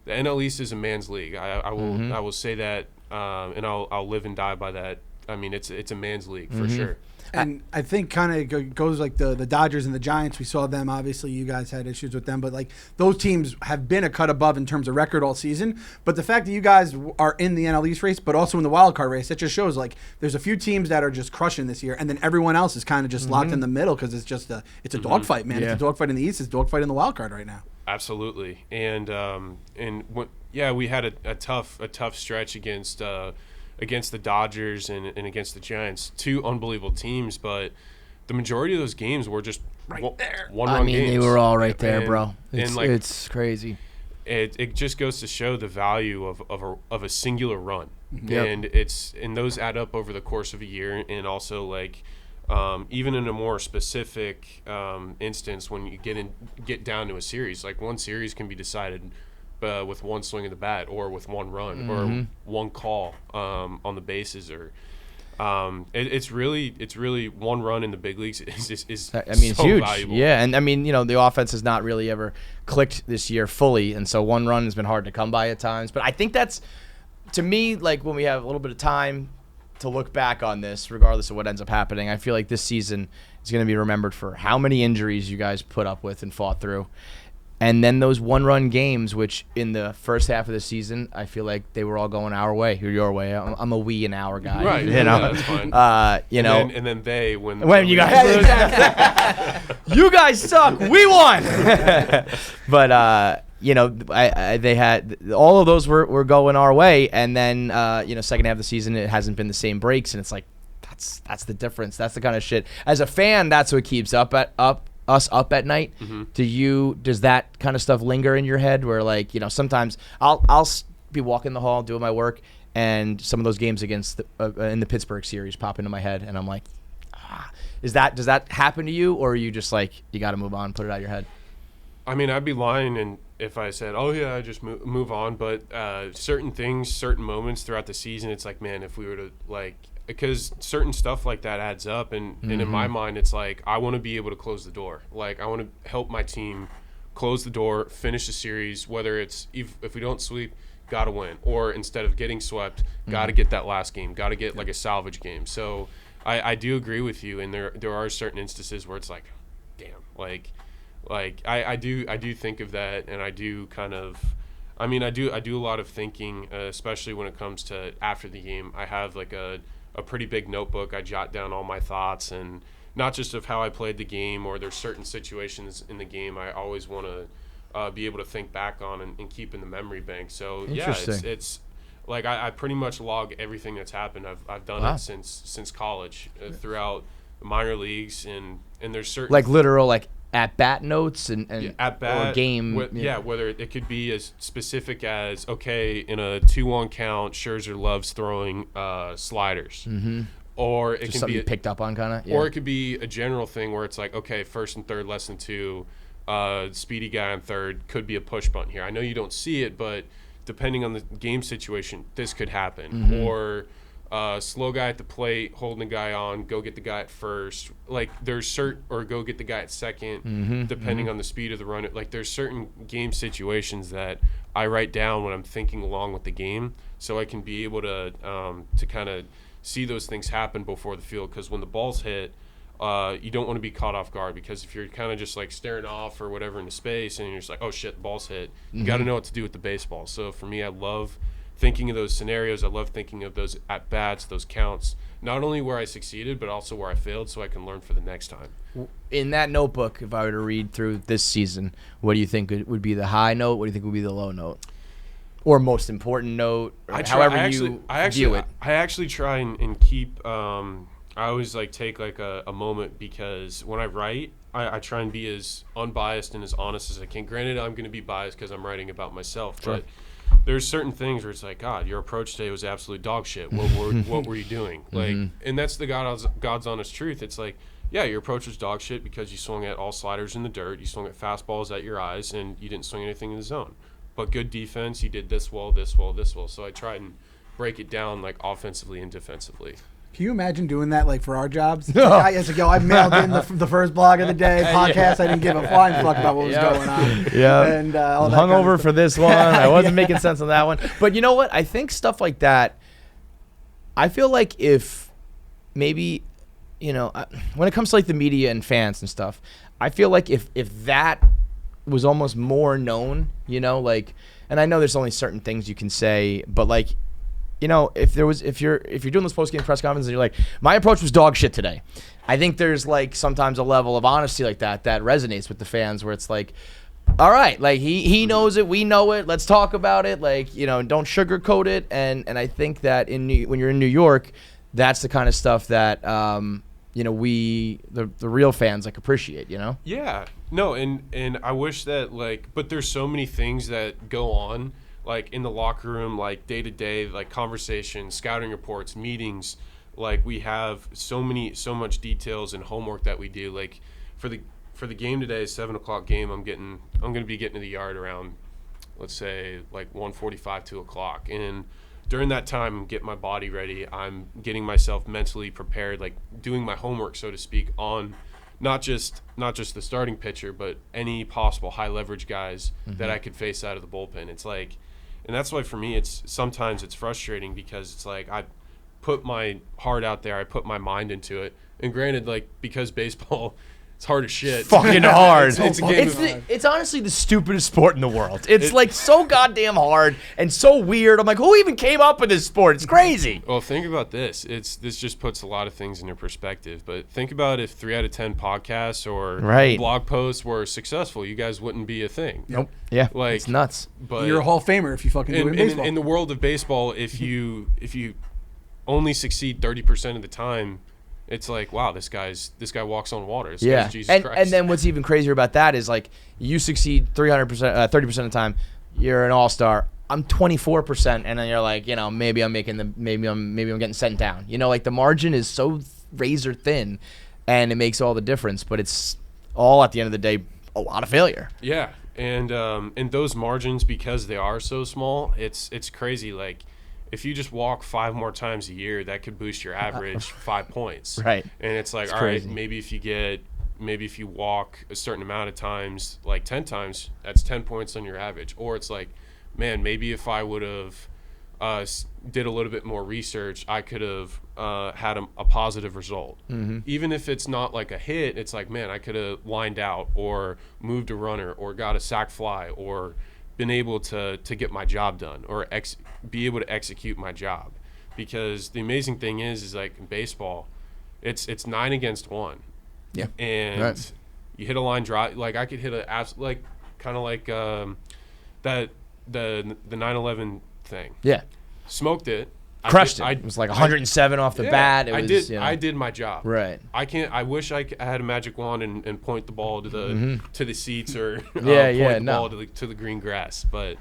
NL East is a man's league. I will say that and I'll live and die by that. I mean, it's a man's league for sure. And I think kind of goes like the Dodgers and the Giants. We saw them. Obviously, you guys had issues with them, but like those teams have been a cut above in terms of record all season. But the fact that you guys are in the NL East race, but also in the wild card race, that just shows like there's a few teams that are just crushing this year, and then everyone else is kind of just locked in the middle because it's just a dogfight, man. It's a dogfight in the East. It's a dogfight in the wild card right now. Absolutely, and we had a tough stretch against the Dodgers and against the Giants, two unbelievable teams, but the majority of those games were just one-run games. They were all right there, bro. It's crazy. It just goes to show the value of a singular run, Yep. and those add up over the course of a year, and also like even in a more specific instance when you get down to a series, like one series can be decided with one swing of the bat or with one run or one call on the bases, or it's really one run in the big leagues is it's so huge. valuable. Yeah, and I mean, the offense has not really ever clicked this year fully, and so one run has been hard to come by at times. But I think that's, to me, like when we have a little bit of time to look back on this, regardless of what ends up happening, I feel like this season is going to be remembered for how many injuries you guys put up with and fought through. And then those one-run games, which in the first half of the season, I feel like they were all going our way or your way. I'm a we and our guy, Right? That's fine. And then they when you guys lose, you guys suck. We won. But they had all of those were going our way, and then second half of the season it hasn't been the same breaks, and it's like that's the difference. That's the kind of shit. As a fan, that's what keeps us up at night. Does that kind of stuff linger in your head where like sometimes I'll be walking the hall doing my work and some of those games against in the Pittsburgh series pop into my head and I'm like, does that happen to you, or are you just like you got to move on, put it out of your head? I mean, I'd be lying if I said, oh yeah, I just move on, but certain things, certain moments throughout the season, it's like, man, if we were to like, because certain stuff like that adds up, and in my mind it's like I want to be able to close the door. Like I want to help my team close the door, finish the series, whether it's if we don't sweep, gotta win, or instead of getting swept, gotta get that last game, gotta get like a salvage game. So I do agree with you, and there are certain instances where it's like, damn, like I do think of that, and I do kind of, I mean, I do a lot of thinking, especially when it comes to after the game. I have like a pretty big notebook. I jot down all my thoughts, and not just of how I played the game, or there's certain situations in the game I always want to be able to think back on and keep in the memory bank. So yeah, it's like I pretty much log everything that's happened. I've done it since college, throughout the minor leagues, and there's certain like literal like at bat notes and at bat or game. Whether it could be as specific as, okay, in a 2-1 count, Scherzer loves throwing sliders, or it just can something be you picked up on, kind of, or it could be a general thing where it's like, okay, first and third less than 2, speedy guy on third, could be a push bunt here. I know you don't see it, but depending on the game situation, this could happen, or slow guy at the plate, holding a guy on, go get the guy at first. Like there's or go get the guy at second, depending on the speed of the run. Like there's certain game situations that I write down when I'm thinking along with the game, so I can be able to kind of see those things happen before the field. Because when the ball's hit, you don't want to be caught off guard, because if you're kind of just like staring off or whatever into space and you're just like, oh shit, the ball's hit, you got to know what to do with the baseball. So for me, I love thinking of those scenarios. I love thinking of those at bats, those counts, not only where I succeeded but also where I failed, so I can learn for the next time. In that notebook, if I were to read through this season, what do you think would be the high note? What do you think would be the low note, or most important note, or however you view it? I actually try and keep. I always like take like a moment, because when I write, I try and be as unbiased and as honest as I can. Granted, I'm going to be biased because I'm writing about myself, Sure. but there's certain things where it's like, God, your approach today was absolute dog shit. What were you doing? Like, and that's the God's honest truth. It's like, yeah, your approach was dog shit because you swung at all sliders in the dirt, you swung at fastballs at your eyes, and you didn't swing anything in the zone. But good defense, you did this well, this well, this well. So I try and break it down like offensively and defensively. Can you imagine doing that like for our jobs? It's like, yo, I mailed in the first blog of the day podcast. I didn't give a flying fuck about what was going on. Yeah, and all that hungover kind of for this one. I wasn't making sense on that one. But you know what? I think stuff like that, I feel like if maybe, when it comes to like the media and fans and stuff, I feel like if that was almost more known, like, and I know there's only certain things you can say, but like, if you're doing this post game press conference and you're like, my approach was dog shit today, I think there's like sometimes a level of honesty like that resonates with the fans where it's like, all right, like he knows it, we know it, let's talk about it, like, don't sugarcoat it, and I think that when you're in New York, that's the kind of stuff that we the real fans like appreciate, Yeah. No, and I wish that like, but there's so many things that go on like in the locker room, like day to day, like conversations, scouting reports, meetings. Like we have so much details and homework that we do. Like for the game today, 7:00 game, I'm going to be getting to the yard around, let's say like 1:45, 2:00, and during that time, I'm getting my body ready. I'm getting myself mentally prepared, like doing my homework, so to speak, on not just the starting pitcher, but any possible high leverage guys that I could face out of the bullpen. It's like, and that's why for me, sometimes it's frustrating because it's like I put my heart out there, I put my mind into it, and granted, like because baseball. It's hard as shit. Fucking hard. It's a game it's honestly the stupidest sport in the world. It's like so goddamn hard and so weird. I'm like, who even came up with this sport? It's crazy. Well, think about this. This just puts a lot of things into perspective. But think about if 3 out of 10 podcasts or blog posts were successful, you guys wouldn't be a thing. Nope. Yeah. Like it's nuts. But you're a Hall of Famer if you fucking do it in baseball. In the world of baseball, if you only succeed 30% of the time. It's like, wow, this guy walks on water. This guy's Jesus Christ. And then what's even crazier about that is like you succeed 300%, 30% of the time. You're an all-star. I'm 24%, and then you're like, maybe I'm getting sent down. Like the margin is so razor thin, and it makes all the difference. But it's all at the end of the day a lot of failure. Yeah, and those margins, because they are so small, it's crazy. Like. If you just walk 5 more times a year, that could boost your average 5 points. Right. And it's like, all right, maybe if you walk a certain amount of times, like 10 times, that's 10 points on your average. Or it's like, man, maybe if I would have did a little bit more research, I could have had a positive result. Mm-hmm. Even if it's not like a hit, it's like, man, I could have lined out or moved a runner or got a sac fly or been able to get my job done or be able to execute my job. Because the amazing thing is like in baseball, it's 9 against 1. Yeah. And you hit a line drive, like I could hit like kind of like that the 9/11 thing. Yeah. Smoked it. Crushed it. It was like 107 off the bat. I did my job. Right. I wish I had a magic wand and point the ball to the seats or point the ball to the green grass, but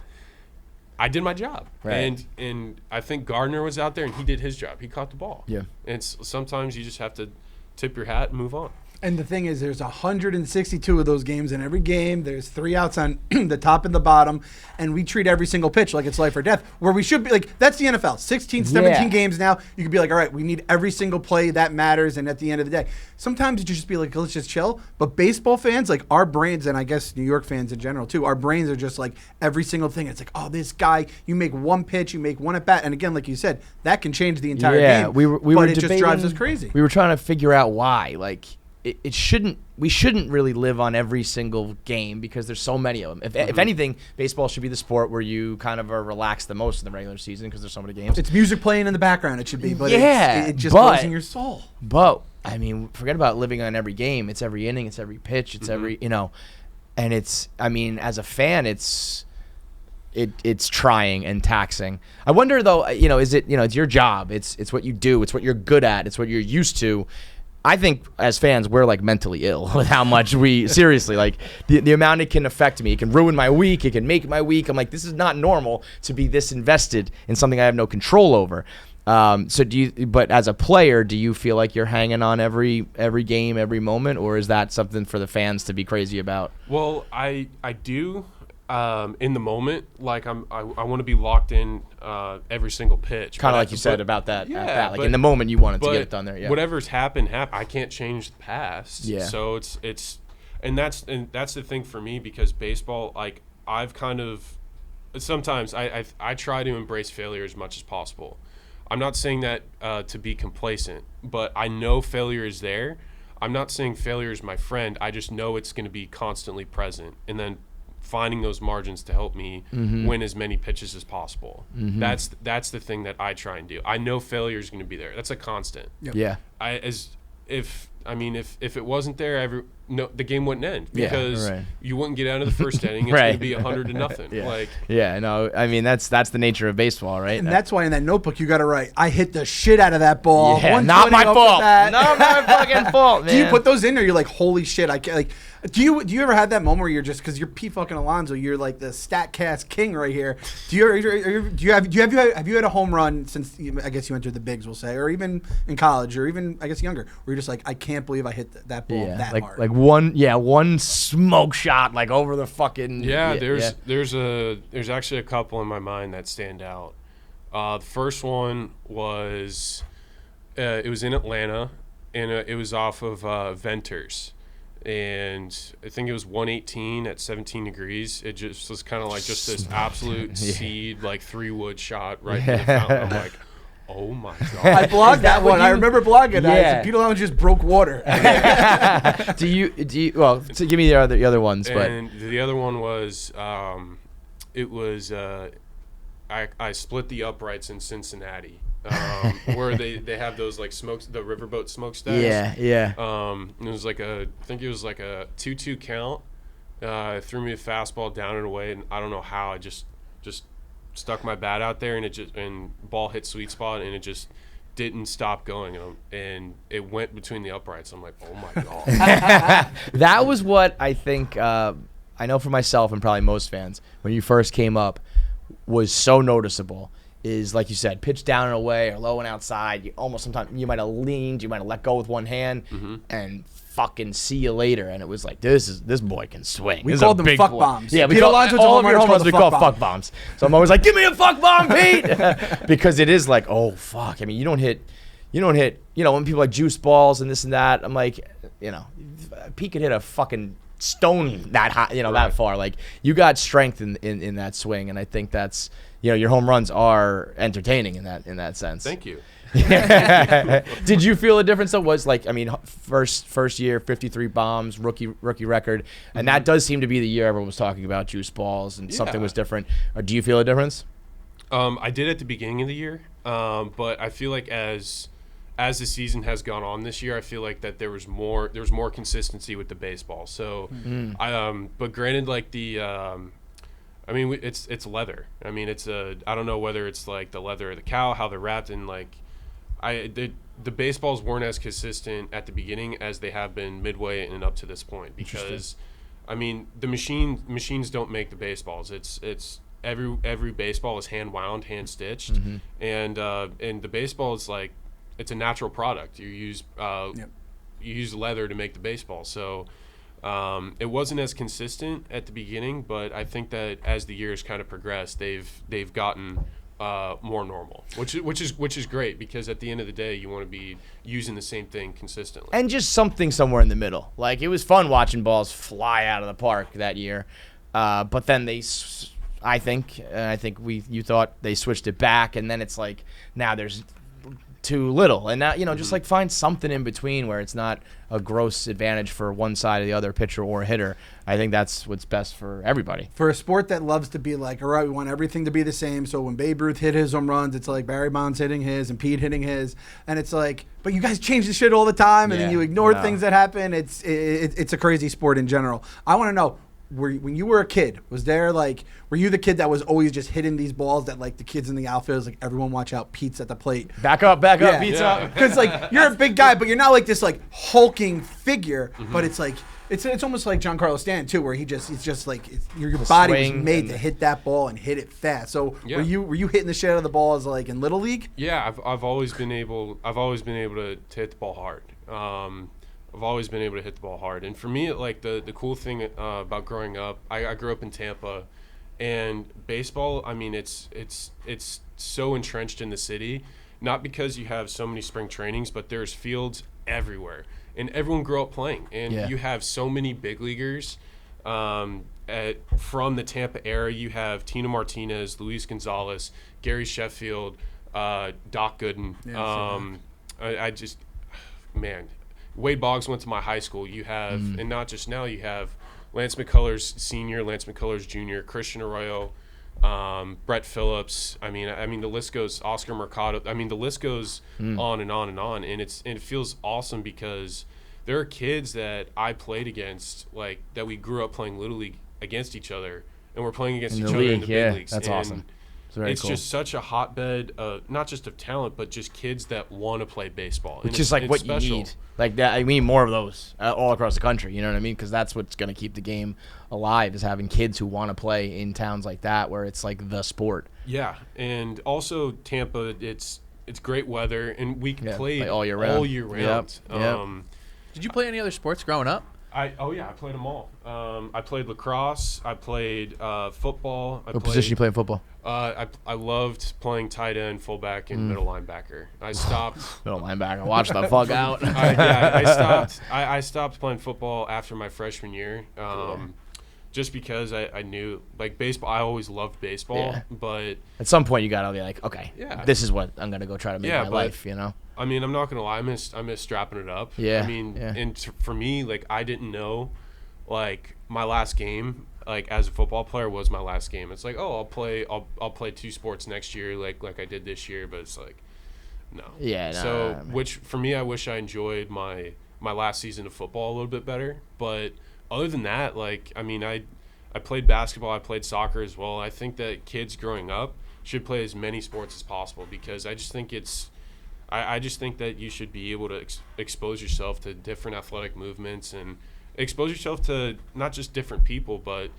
I did my job. Right. And I think Gardner was out there and he did his job. He caught the ball. Yeah. And sometimes you just have to tip your hat and move on. And the thing is, there's 162 of those games in every game. There's 3 outs on the top and the bottom, and we treat every single pitch like it's life or death, where we should be like, that's the NFL. 16, 17 games now. You could be like, all right, we need every single play that matters, and at the end of the day, sometimes you just be like, let's just chill. But baseball fans, like our brains, and I guess New York fans in general too, our brains are just like every single thing. It's like, oh, this guy, you make one pitch, you make one at bat, and again, like you said, that can change the entire game. But it just drives us crazy. We were trying to figure out why, like. We shouldn't really live on every single game because there's so many of them. If anything, baseball should be the sport where you kind of are relaxed the most in the regular season because there's so many games. It's music playing in the background. It should be, but it just goes in your soul. But I mean, forget about living on every game. It's every inning. It's every pitch. It's every and it's. I mean, as a fan, it's trying and taxing. I wonder though. Is it? It's your job. It's what you do. It's what you're good at. It's what you're used to. I think as fans, we're like mentally ill with how much we seriously like the amount it can affect me. It can ruin my week. It can make my week. I'm like, this is not normal to be this invested in something I have no control over. But as a player, do you feel like you're hanging on every game, every moment, or is that something for the fans to be crazy about? Well, I do. In the moment, like I want to be locked in every single pitch. Kind of like you said about that. Yeah, like in the moment you wanted to get it done there. Yeah. Whatever's happened. I can't change the past. Yeah. So it's that's the thing for me because baseball, like I've kind of sometimes I try to embrace failure as much as possible. I'm not saying that to be complacent, but I know failure is there. I'm not saying failure is my friend. I just know it's going to be constantly present, and then finding those margins to help me win as many pitches as possible. That's the thing that I try and do. I know failure is going to be there. That's a constant. Yep. Yeah. If it wasn't there, the game wouldn't end because you wouldn't get out of the first inning. It's Right. going to be 100-0. No, I mean that's the nature of baseball, right? And that's why in that notebook you got to write, I hit the shit out of that ball. Yeah, not my fault. Not my fucking fault, man. Do you put those in there? You're like, holy shit! I can't, like. Do you ever have that moment where you're just because you're P fucking Alonso, you're like the StatCast king right here? Have you had a home run since I guess you entered the bigs, we'll say, or even in college, or even I guess younger, where you're just like, I can't believe I hit that ball that hard. Like one smoke shot like over the fucking. There's actually a couple in my mind that stand out. The first one was it was in Atlanta, and it was off of Venters. And I think it was 118 at 17 degrees. It just was kind of like just this absolute seed, like 3-wood shot right in the fountain. I'm like, oh my God. I blogged that one. I remember blogging that. Peter Alonso just broke water. Do you? Well, so give me the other ones. And the other one was, it was, I split the uprights in Cincinnati. Where they have those like smokes, the riverboat smokestacks. Yeah. It was like I think it was like a 2-2 count. Threw me a fastball down and away, and I don't know how I just stuck my bat out there, and ball hit sweet spot, and it just didn't stop going, and it went between the uprights. I'm like, oh my God. That was what I think. I know for myself and probably most fans when you first came up was so noticeable. Is like you said, pitch down and away or low and outside. You almost sometimes you might have leaned, you might have let go with one hand, and fucking see you later. And it was like this boy can swing. We called them fuck bombs. Yeah, Peter Alonso all of your home runs we call fuck fuck bombs. So I'm always like, give me a fuck bomb, Pete, because it is like, oh fuck. I mean, you don't hit. When people like juice balls and this and that. I'm like, Pete could hit a fucking stone that high, that far. Like you got strength in that swing, and I think that's. Your home runs are entertaining in that sense. Thank you. Did you feel a difference though? First year, 53 bombs, rookie record, and that does seem to be the year everyone was talking about juice balls and something was different. Or do you feel a difference? I did at the beginning of the year, but I feel like as the season has gone on this year, I feel like that there was more consistency with the baseball. So, but granted, like the. It's leather. I mean, I don't know whether it's like the leather of the cow, how they're wrapped, and like, the baseballs weren't as consistent at the beginning as they have been midway and up to this point because, the machines don't make the baseballs. It's every baseball is hand wound, hand stitched, and the baseball is like it's a natural product. You use leather to make the baseball, so. It wasn't as consistent at the beginning, but I think that as the years kind of progressed, they've gotten more normal, which is great because at the end of the day, you want to be using the same thing consistently. And just something somewhere in the middle. Like it was fun watching balls fly out of the park that year, but then I think you thought they switched it back, and then it's like now there's too little, and now just like find something in between where it's not a gross advantage for one side or the other, pitcher or hitter. I think that's what's best for everybody. For a sport that loves to be like, all right, we want everything to be the same. So when Babe Ruth hit his home runs, it's like Barry Bonds hitting his and Pete hitting his, and it's like, but you guys change the shit all the time, and then you ignore things that happen. It's a crazy sport in general. I want to know. When you were a kid, were you the kid that was always just hitting these balls that like the kids in the outfield is like, everyone watch out, Pete's at the plate. Back up, Pete's up. Because like you're a big guy, but you're not like this like hulking figure. But it's like it's almost like Giancarlo Stanton too, where it's just like your body was made to hit that ball and hit it fast. So were you hitting the shit out of the balls like in Little League? Yeah, I've always been able to hit the ball hard. I've always been able to hit the ball hard. And for me, like the cool thing about growing up, I grew up in Tampa, and baseball, it's so entrenched in the city, not because you have so many spring trainings, but there's fields everywhere. And everyone grew up playing. And you have so many big leaguers from the Tampa era. You have Tino Martinez, Luis Gonzalez, Gary Sheffield, Doc Gooden. Yeah, I just, man, Wade Boggs went to my high school. You have, and not just now, you have Lance McCullers Sr., Lance McCullers Jr., Christian Arroyo, Brett Phillips. I mean, the list goes. Oscar Mercado. I mean, the list goes on and on and on. And it feels awesome because there are kids that I played against, like that we grew up playing Little League against each other, and we're playing against each other in the big leagues. That's awesome. It's cool. Just such a hotbed, not just of talent, but just kids that want to play baseball. Which is like what special. You need. Like that, I mean, more of those all across the country. You know what I mean? Because that's what's going to keep the game alive, is having kids who want to play in towns like that, where it's like the sport. Yeah, and also Tampa, it's great weather, and we can play all year round. Yep. Did you play any other sports growing up? I played them all. I played lacrosse. I played football. What position you play in football? I loved playing tight end, fullback, and middle linebacker. I stopped. Middle linebacker. Watch the fuck out. I stopped playing football after my freshman year. Just because I knew, like, baseball, I always loved baseball, but at some point you gotta be like, okay, this is what I'm gonna go try to make my life, you know? I mean, I'm not gonna lie, I miss strapping it up. Yeah. I mean, and for me, like, I didn't know, like, my last game, like, as a football player was my last game. It's like, oh, I'll play 2 sports next year, like I did this year, but it's like, no. Yeah. So, which for me, I wish I enjoyed my last season of football a little bit better, but other than that, like, I mean, I played basketball, I played soccer as well. I think that kids growing up should play as many sports as possible, because I just think I just think that you should be able to expose yourself to different athletic movements and expose yourself to not just different people, but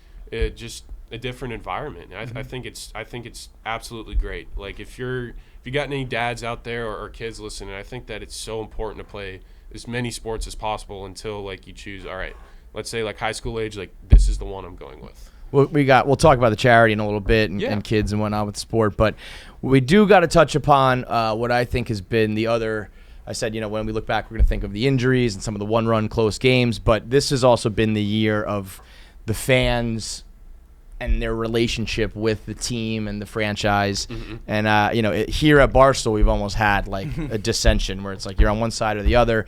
just a different environment. And I think it's absolutely great. Like, if you got any dads out there or kids listening, I think that it's so important to play as many sports as possible until, like, you choose, all right, let's say, like, high school age, like, this is the one I'm going with. Well, we'll talk about the charity in a little bit and kids and whatnot with sport, but we do got to touch upon what I think has been the other. I said, when we look back, we're going to think of the injuries and some of the one-run close games, but this has also been the year of the fans and their relationship with the team and the franchise. Mm-hmm. And here at Barstool, we've almost had like a dissension where it's like you're on one side or the other.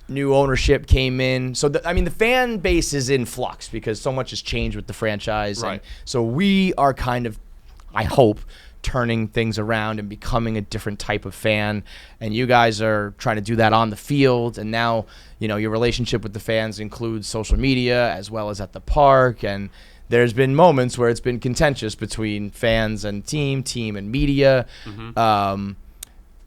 New ownership came in. So, the fan base is in flux because so much has changed with the franchise. Right. And so we are kind of, I hope, turning things around and becoming a different type of fan. And you guys are trying to do that on the field. And now, your relationship with the fans includes social media as well as at the park. And there's been moments where it's been contentious between fans and team and media. Mm-hmm.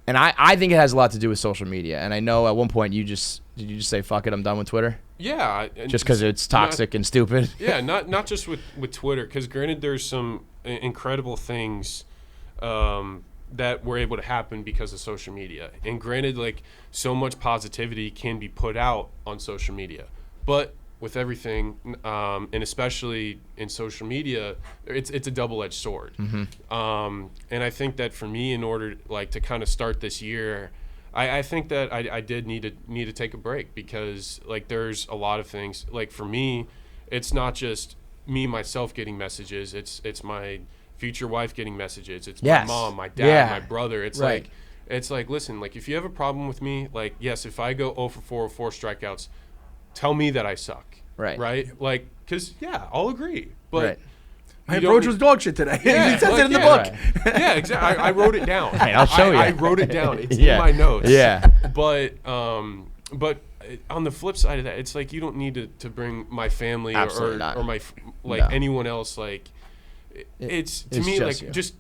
And I think it has a lot to do with social media. And I know at one point did you just say, fuck it, I'm done with Twitter? Yeah. Just because it's toxic and stupid? Yeah, not just with Twitter, because granted there's some incredible things that were able to happen because of social media. And granted, like, so much positivity can be put out on social media. But with everything, and especially in social media, it's a double-edged sword. Mm-hmm. And I think that for me, in order to kind of start this year, I think that I did need to take a break, because like there's a lot of things. Like, for me, it's not just me myself getting messages. It's my future wife getting messages. It's my mom, my dad, my brother. It's right. It's like, listen, like, if you have a problem with me, like, yes, if I go 0 for 4 strikeouts, tell me that I suck. Right? Like, because, I'll agree. But my approach was dog shit today. Yeah, it says it in the book. Right. Yeah, exactly. I wrote it down. Hey, I'll show you. I wrote it down. It's in my notes. Yeah. But on the flip side of that, it's like you don't need to bring my family or my anyone else. Like, it's to me, like, you. just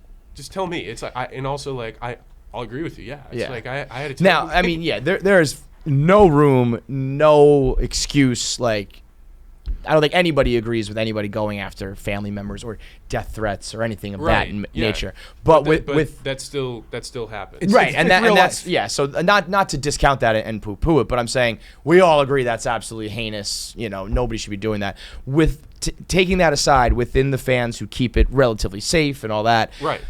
tell me. It's like and also, like, I'll agree with you. Yeah. It's like I had to now. I mean, there's no room, no excuse. Like, I don't think anybody agrees with anybody going after family members or death threats or anything of that nature. But with that still happens. Right, and that's So not to discount that and poo-poo it, but I'm saying we all agree that's absolutely heinous. Nobody should be doing that. With taking that aside, within the fans who keep it relatively safe and all that. Right.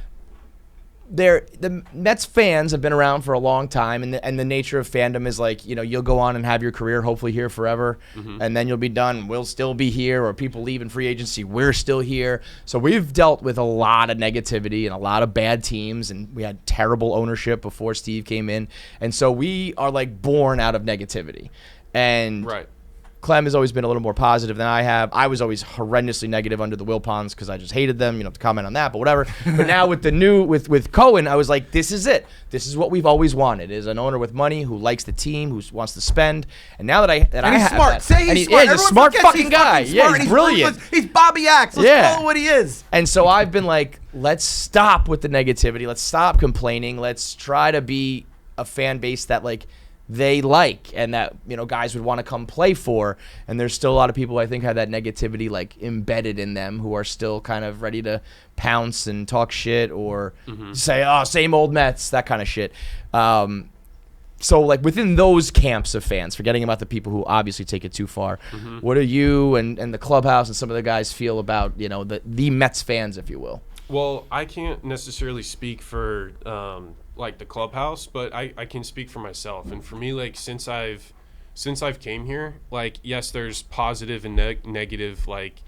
the Mets fans have been around for a long time, and the nature of fandom is like, you'll go on and have your career hopefully here forever, and then you'll be done. We'll still be here, or people leave in free agency. We're still here. So we've dealt with a lot of negativity and a lot of bad teams, and we had terrible ownership before Steve came in, and so we are like born out of negativity. And Right. Clem has always been a little more positive than I have. I was always horrendously negative under the Wilpons because I just hated them. You don't have to comment on that, but whatever. But now with the new with Cohen, I was like, this is it. This is what we've always wanted: is an owner with money who likes the team, who wants to spend. And now that I he's have smart. that, Say and he's smart. he's a Everyone smart forgets fucking guy. Smart, Yeah, and he's brilliant. He's Bobby Axe. Let's call it what he is. And so I've been like, let's stop with the negativity. Let's stop complaining. Let's try to be a fan base that like they like, and that guys would want to come play for. And there's still a lot of people I think have that negativity like embedded in them, who are still kind of ready to pounce and talk shit or say, oh, same old Mets, that kind of shit. So like within those camps of fans, forgetting about the people who obviously take it too far, what do you and the clubhouse and some of the guys feel about the Mets fans, if you will? Well, I can't necessarily speak for like the clubhouse, but I can speak for myself. And for me, like since I've came here, like yes, there's positive and negative like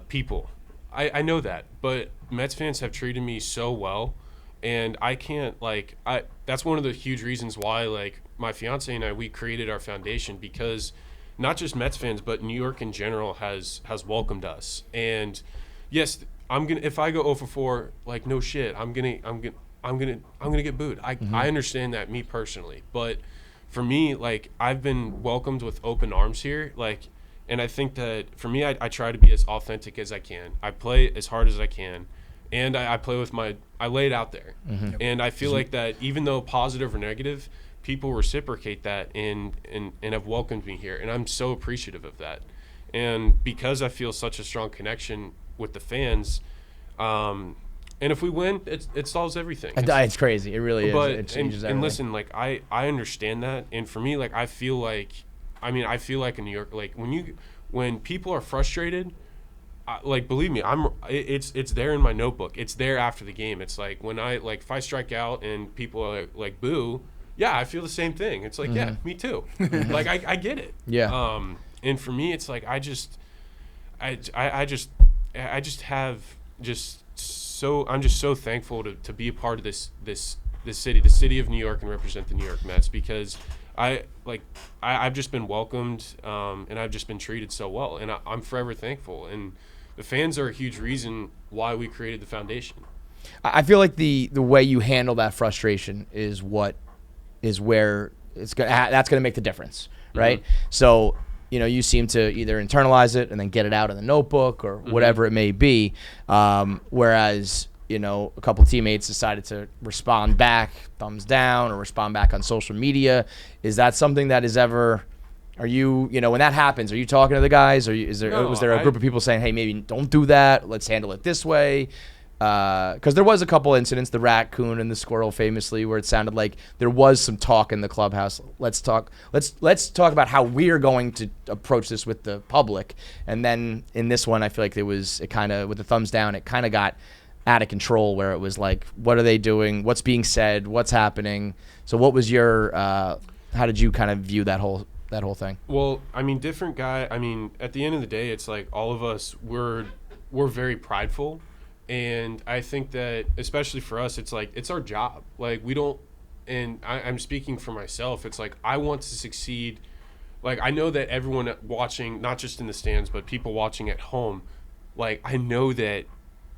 people. I know that, but Mets fans have treated me so well, and I can't that's one of the huge reasons why like my fiance and we created our foundation, because not just Mets fans but New York in general has welcomed us. And yes, if I go 0 for 4, like no shit, I'm gonna get booed. I understand that, me personally, but for me, like I've been welcomed with open arms here, like, and I think that for me, I try to be as authentic as I can. I play as hard as I can, and I play with I lay it out there, and I feel like that even though positive or negative, people reciprocate that and have welcomed me here, and I'm so appreciative of that. And because I feel such a strong connection with the fans, and if we win, it solves everything. It's crazy. It really is. But It changes everything. and listen, like I understand that, and for me, like I feel like in New York, like when people are frustrated, like believe me, it's there in my notebook. It's there after the game. It's like when if I strike out and people are like boo, yeah, I feel the same thing. It's like yeah, me too. Like I get it. Yeah. And for me, it's like I'm just so thankful to be a part of this city, the city of New York, and represent the New York Mets, because I've just been welcomed, and I've just been treated so well, and I'm forever thankful. And the fans are a huge reason why we created the foundation. I feel like the way you handle that frustration is where that's gonna make the difference, right? So you seem to either internalize it and then get it out in the notebook or whatever it may be. Whereas, a couple teammates decided to respond back, thumbs down, or respond back on social media. Is that something that is ever, are you, when that happens, are you talking to the guys? Or was there a group of people saying, hey, maybe don't do that, let's handle it this way? Because there was a couple incidents, the raccoon and the squirrel famously, where it sounded like there was some talk in the clubhouse. Let's talk about how we're going to approach this with the public. And then in this one, I feel like it kind of, with the thumbs down, it kind of got out of control, where it was like, what are they doing? What's being said? What's happening? So what was your, how did you kind of view that whole thing? Well, I mean, different guy. I mean, at the end of the day, it's like all of us, we're very prideful. And I think that, especially for us, it's like, it's our job. Like, we don't, and I'm speaking for myself, it's like, I want to succeed. Like, I know that everyone watching, not just in the stands, but people watching at home, like, I know that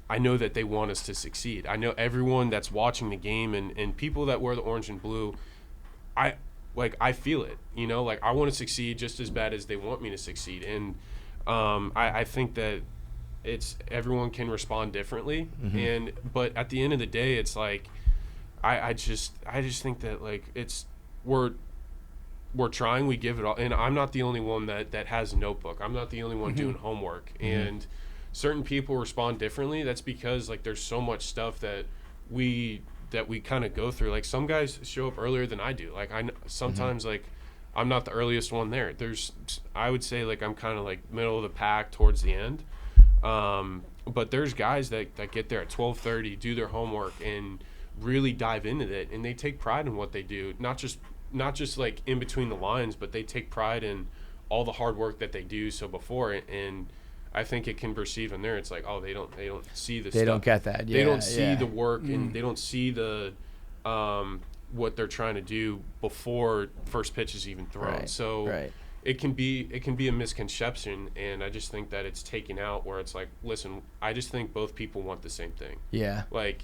they want us to succeed. I know everyone that's watching the game and people that wear the orange and blue, I feel it, like, I want to succeed just as bad as they want me to succeed. And I think that it's everyone can respond differently, but at the end of the day, it's like I just think that like we're trying, we give it all, and I'm not the only one that has a notebook. I'm not the only one doing homework, and certain people respond differently. That's because like there's so much stuff that we kind of go through. Like some guys show up earlier than I do. Like sometimes like I'm not the earliest one there. I would say like I'm kind of like middle of the pack towards the end. but there's guys that get there at 12:30, do their homework, and really dive into it, and they take pride in what they do. Not just like in between the lines, but they take pride in all the hard work that they do. So before it, and I think it can perceive in there. It's like, oh, they don't see the They stuff. don't get that. Yeah, they don't see the work, Mm. and they don't see the what they're trying to do before first pitch is even thrown. Right, So right. it can be a misconception, and I just think that it's taken out where it's like, listen, I just think both people want the same thing. Yeah. Like,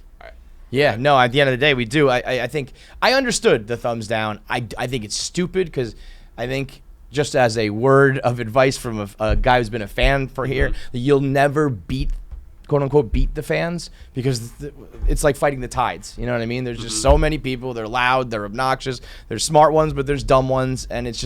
Yeah, no, at the end of the day, we do. I think I understood the thumbs down. I think it's stupid because I think just as a word of advice from a guy who's been a fan for here, you'll never beat, quote unquote, beat the fans because it's like fighting the tides. You know what I mean? There's just so many people. They're loud. They're obnoxious. There's smart ones, but there's dumb ones. And it's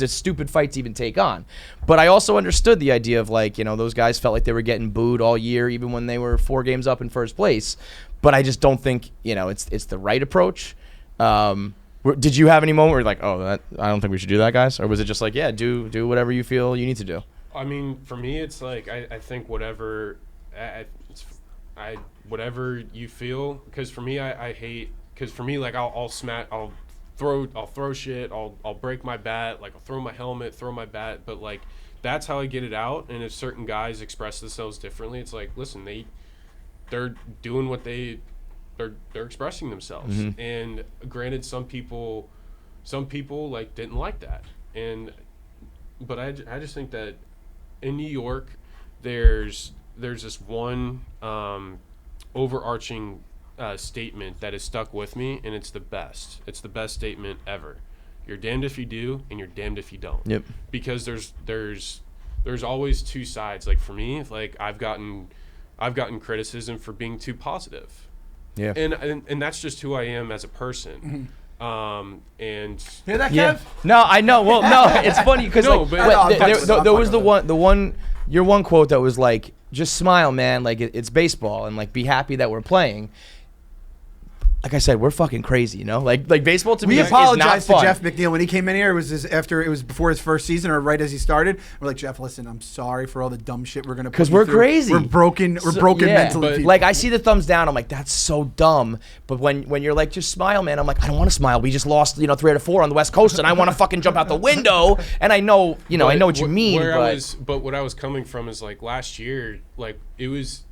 a stupid fight to even take on. But I also understood the idea of like, those guys felt like they were getting booed all year, even when they were 4 games up in first place. But I just don't think, it's the right approach. Did you have any moment where you're like, I don't think we should do that, guys? Or was it just like, yeah, do whatever you feel you need to do? I mean, for me, it's like I think whatever whatever you feel, because for me, I hate, because for me, like I'll throw shit, I'll break my bat, like I'll throw my helmet, throw my bat, but like that's how I get it out. And if certain guys express themselves differently, it's like, listen, they're doing what they're expressing themselves. Mm-hmm. And granted, some people like didn't like that, but I just think that in New York there's this one overarching statement that has stuck with me, and it's the best statement ever: you're damned if you do and you're damned if you don't. Yep. Because there's always two sides. Like for me, like I've gotten criticism for being too positive. Yeah. And that's just who I am as a person. And Hear that, Kev? Yeah. No, I know. Well, no, it's funny because No, like but- there was the one your one quote that was like, just smile, man, like it's baseball, and like be happy that we're playing. Like I said, we're fucking crazy, like baseball to me We is not apologized to fun. Jeff McNeil when he came in here. It was before his first season or right as he started. We're like, Jeff, listen, I'm sorry for all the dumb shit we're gonna put. 'Cause you we're through. crazy. We're broken. We're broken Yeah. mentally. But- people. Like I see the thumbs down, I'm like, that's so dumb. But when you're like, just smile, man, I'm like, I don't want to smile. We just lost, 3 out of 4 on the West Coast, and I want to fucking jump out the window. And I know, I know what you mean. But what I was coming from is like last year, like it was,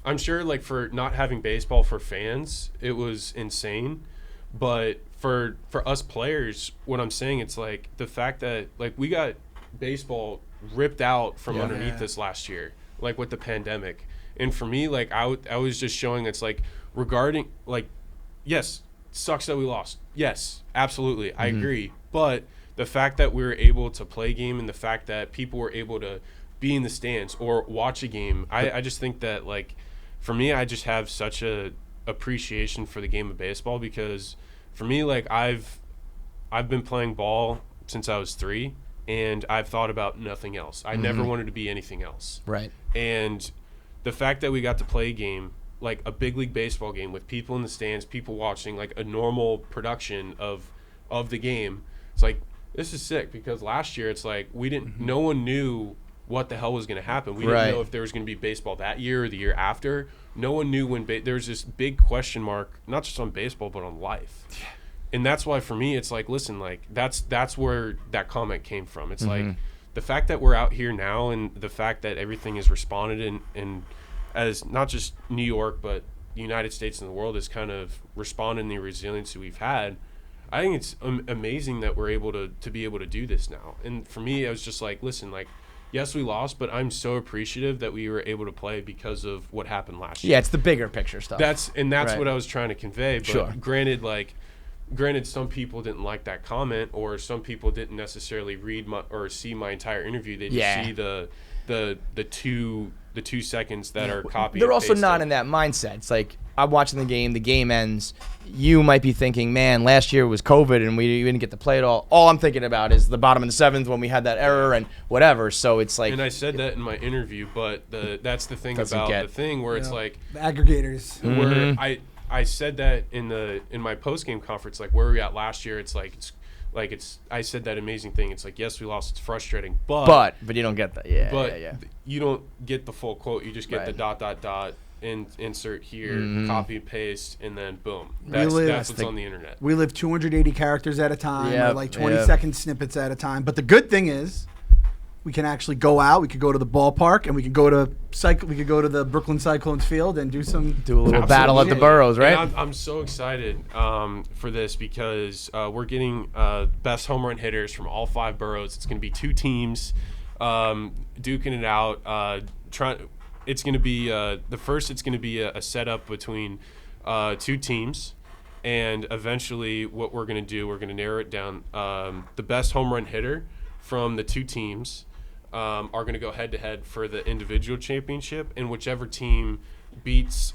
I'm sure like for not having baseball for fans, it was insane. But for us players, what I'm saying, it's like the fact that like we got baseball ripped out from underneath us last year, like with the pandemic. And for me, like I was just showing it's like regarding like, yes, sucks that we lost. Yes, absolutely. I agree. But the fact that we were able to play a game, and the fact that people were able to be in the stands or watch a game, I just think that like for me, I just have such a appreciation for the game of baseball, because for me, like I've been playing ball since I was 3, and I've thought about nothing else. I never wanted to be anything else. Right. And the fact that we got to play a game, like a big league baseball game with people in the stands, people watching, like a normal production of the game, it's like, this is sick, because last year it's like we didn't no one knew what the hell was going to happen. We didn't know if there was going to be baseball that year or the year after. No one knew when there was this big question mark, not just on baseball, but on life. Yeah. And that's why for me, it's like, listen, like that's where that comment came from. It's like the fact that we're out here now, and the fact that everything is responded and as not just New York, but the United States and the world has kind of responded in the resiliency we've had. I think it's amazing that we're able to be able to do this now. And for me, I was just like, listen, like, yes, we lost, but I'm so appreciative that we were able to play because of what happened last year. Yeah, it's the bigger picture stuff. That's Right. what I was trying to convey. But Sure. granted, some people didn't like that comment, or some people didn't necessarily read or see my entire interview. They just see the 2 seconds that are copied. They're and also not pasted. in that mindset. It's like, I'm watching the game ends. You might be thinking, man, last year was COVID and we didn't get to play it all. All I'm thinking about is the bottom of the 7th when we had that error and whatever. So it's like, And I said that in my interview, but that's the thing Doesn't about get- the thing where it's like, the aggregators. where I said that in my post game conference, like where we at last year, it's like like I said that amazing thing. It's like, yes, we lost. It's frustrating, but you don't get that. Yeah, but yeah. you don't get the full quote. You just get the ... insert here, copy and paste, and then boom. That's what's on the internet. We live 280 characters at a time, or like 20 Yep. second snippets at a time. But the good thing is, we can actually go out. We could go to the ballpark, and we could go to the Brooklyn Cyclones field and do a little battle at the boroughs, right? And I'm so excited for this because we're getting best home run hitters from all 5 boroughs. It's going to be 2 teams duking it out. It's going to be it's going to be a setup between 2 teams, and eventually what we're going to do, we're going to narrow it down. The best home run hitter from the 2 teams are going to go head to head for the individual championship, and whichever team beats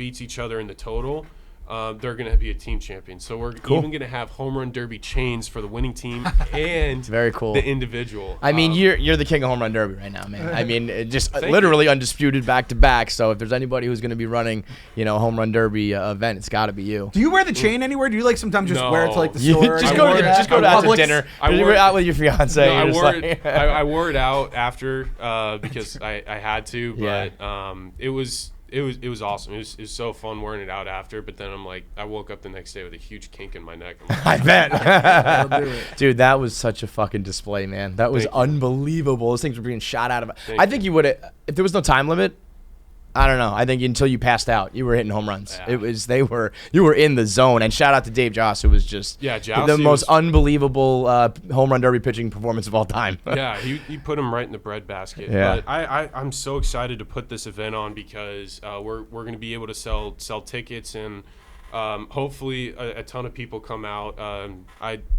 each other in the total, they're going to be a team champion. So we're even going to have home run derby chains for the winning team and very cool. The individual. I mean, you're the king of home run derby right now, man. I mean, just literally undisputed back to back. So if there's anybody who's going to be running, a home run derby event, it's got to be you. Do you wear the chain anywhere? Do you like sometimes just wear it to like the store? Just go to out to dinner. You were out with your fiance. No, I wore it out after because I had to, but it was awesome. It was so fun wearing it out after, but then I woke up the next day with a huge kink in my neck. I bet. Dude, that was such a fucking display, man. That was unbelievable. Those things were being shot out of. I think you would have, if there was no time limit, I don't know. I think until you passed out, you were hitting home runs. Yeah. You were in the zone. And shout out to Dave Joss, who was just the most unbelievable home run derby pitching performance of all time. Yeah, he put him right in the breadbasket. Yeah. But I'm so excited to put this event on because we're going to be able to sell tickets, and hopefully a ton of people come out.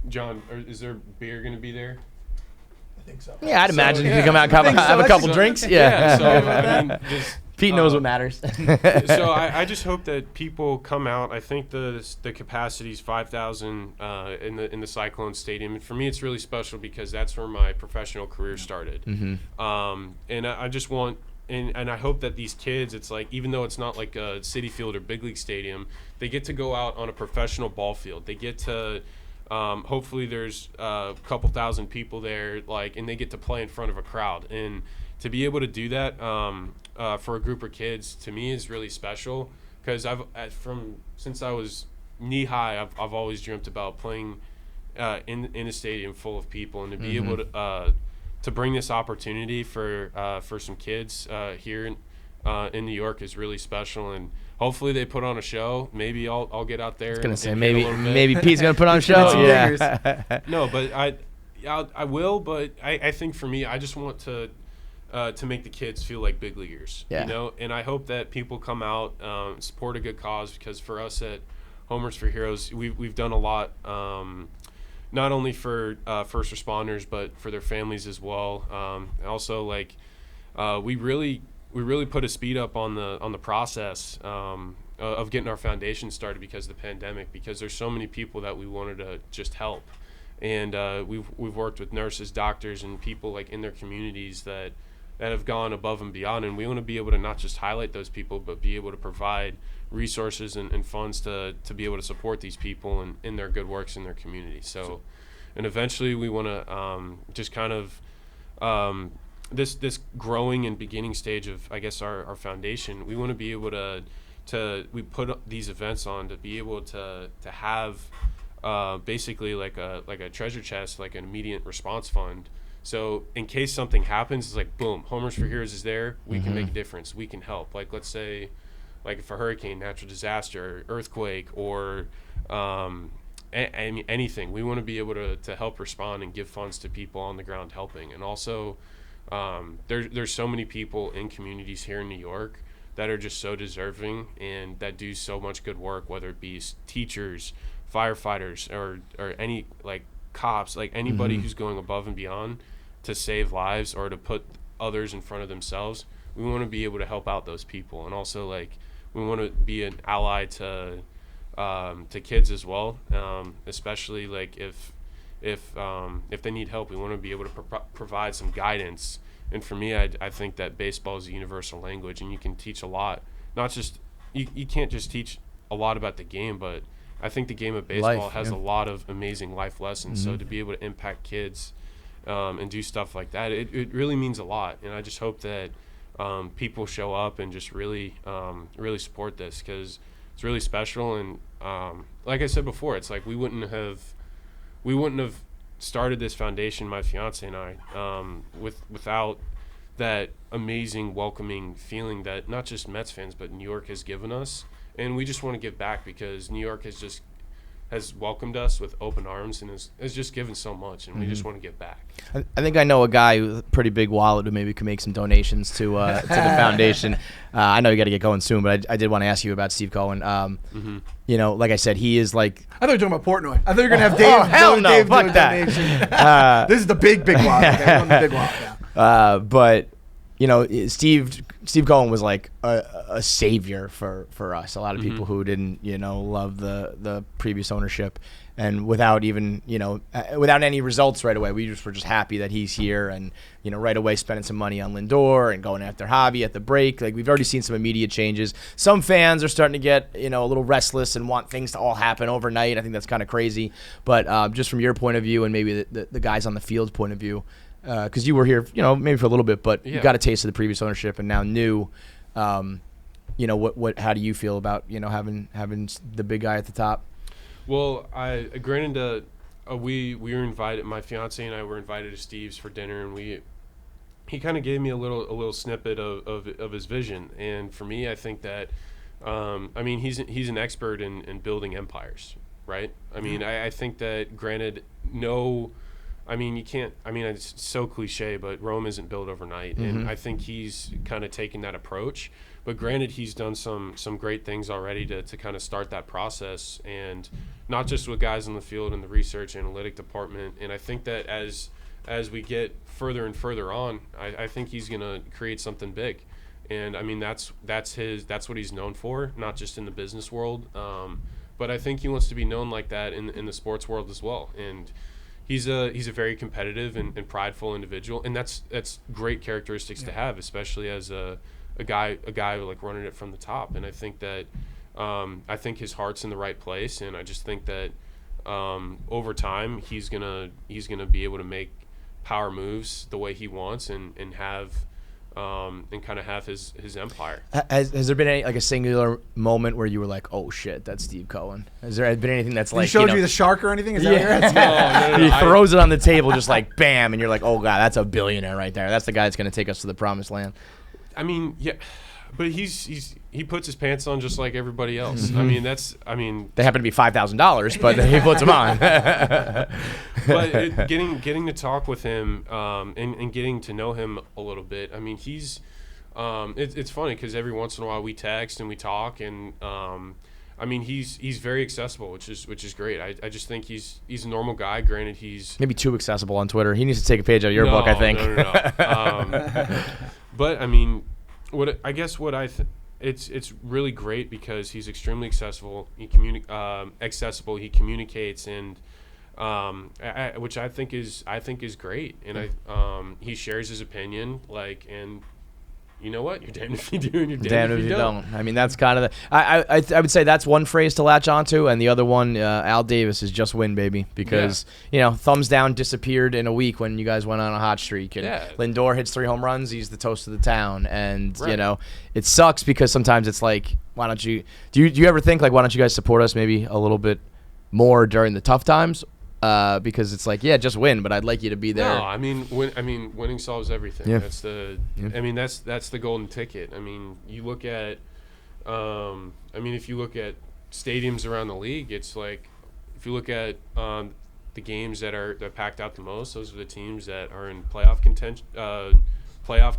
John, is there beer going to be there? I think so. Yeah, I'd imagine you come out and have a couple drinks. Yeah. So I mean, just. Pete knows what matters. So I just hope that people come out. I think the capacity is 5,000 in the Cyclone Stadium. And for me, it's really special because that's where my professional career started. Mm-hmm. And I just want, and I hope that these kids, it's like, even though it's not like a Citi Field or Big League Stadium, they get to go out on a professional ball field. They get to, hopefully there's a couple thousand people there, and they get to play in front of a crowd. And to be able to do that for a group of kids, to me, is really special because since I was knee high, I've always dreamt about playing in a stadium full of people, and to be able to bring this opportunity for some kids here in New York is really special. And hopefully they put on a show. Maybe I'll get out there. I was gonna say maybe Pete's gonna put on a show. Yeah. No, but I will. But I think for me, I just want to make the kids feel like big leaguers, and I hope that people come out, support a good cause, because for us at Homers for Heroes, we've done a lot, not only for first responders, but for their families as well. Also, we really put a speed up on the process of getting our foundation started because of the pandemic, because there's so many people that we wanted to just help. And we've worked with nurses, doctors, and people in their communities that have gone above and beyond, and we want to be able to not just highlight those people, but be able to provide resources and funds to be able to support these people and in their good works in their community. So, and eventually we want to just kind of this growing and beginning stage of, I guess, our foundation. We want to be able to we put these events on to be able to have basically like a treasure chest, like an immediate response fund. So in case something happens, it's like, boom, Homers for Heroes is there. We can make a difference. We can help. Let's say, if a hurricane, natural disaster, earthquake, or anything, we want to be able to help respond and give funds to people on the ground helping. And also, there's so many people in communities here in New York that are just so deserving and that do so much good work, whether it be teachers, firefighters, or any cops, anybody who's going above and beyond to save lives or to put others in front of themselves. We want to be able to help out those people, and also we want to be an ally to kids as well, especially if they need help. We want to be able to provide some guidance. And for me, I think that baseball is a universal language, and you can teach a lot. Not just you can't just teach a lot about the game, but I think the game of baseball has a lot of amazing life lessons. So to be able to impact kids and do stuff like that, it really means a lot. And I just hope that people show up and just really support this, because it's really special. And like I said before, it's like we wouldn't have started this foundation, my fiance and I, without that amazing welcoming feeling that not just Mets fans but New York has given us. And we just want to give back, because New York has welcomed us with open arms and has just given so much, and we just want to give back. I think I know a guy with a pretty big wallet who maybe could make some donations to the foundation. I know you got to get going soon, but I did want to ask you about Steve Cohen. You know, like I said, he is like. I thought you were talking about Portnoy. I thought you were gonna have Dave. Oh, hell no! Dave Fuck that. This is the big wallet. Okay? I'm the big wallet now. But you know, Steve Cohen was like a savior for us. A lot of people who didn't, you know, love the previous ownership, and without even, you know, without any results right away, we were just happy that he's here, and, you know, right away spending some money on Lindor and going after Javi at the break. Like, we've already seen some immediate changes. Some fans are starting to get, you know, a little restless and want things to all happen overnight. I think that's kind of crazy. But just from your point of view, and maybe the guys on the field's point of view, because you were here, you know, maybe for a little bit, but you got a taste of the previous ownership and now new. You know, how do you feel about, you know, having the big guy at the top? Well, granted, we were invited. My fiance and I were invited to Steve's for dinner, and he kind of gave me a little snippet of his vision. And for me, I think that, I mean, he's an expert in building empires, right? I mean, I think that, granted, I mean, you can't. I mean, it's so cliche, but Rome isn't built overnight, and I think he's kind of taking that approach. But granted, he's done some great things already to kind of start that process, and not just with guys in the field and the research analytic department. And I think that as we get further and further on, I think he's gonna create something big. And I mean, that's what he's known for, not just in the business world, but I think he wants to be known like that in the sports world as well. And he's a very competitive and prideful individual, and that's great characteristics to have, especially as a guy like running it from the top. And I think that I think his heart's in the right place, and I just think that over time he's gonna be able to make power moves the way he wants and have and kind of have his empire. Has there been a singular moment where you were like, oh shit, that's Steve Cohen? Has there been anything that's like, he showed you the shark or anything? Is that what you're asking? No. He throws it on the table just like bam, and you're like, oh god, that's a billionaire right there. That's the guy that's going to take us to the promised land. I mean, yeah, but he puts his pants on just like everybody else. I mean, they happen to be $5,000, but he puts them on. But getting to talk with him and getting to know him a little bit. I mean, he's it's funny because every once in a while we text and we talk, and I mean, he's very accessible, which is great. I just think he's a normal guy. Granted, he's maybe too accessible on Twitter. He needs to take a page out of your book, I think. No. But I mean, it's really great because he's extremely accessible. He he communicates, and which I think is great. And he shares his opinion, like, and you know what? You're damned if you do, and you're damned if you don't. I mean, that's kind of I would say that's one phrase to latch onto, and the other one, Al Davis, is just win, baby. Because you know, thumbs down disappeared in a week when you guys went on a hot streak, and Lindor hits 3 home runs. He's the toast of the town, and you know, it sucks because sometimes it's like, why don't you? Do you ever think like, why don't you guys support us maybe a little bit more during the tough times? Because it's like, yeah, just win, but I'd like you to be there. No, I mean, winning solves everything. Yeah. That's I mean, that's the golden ticket. I mean, you look at, if you look at stadiums around the league, it's like, if you look at the games that are packed out the most, those are the teams that are in playoff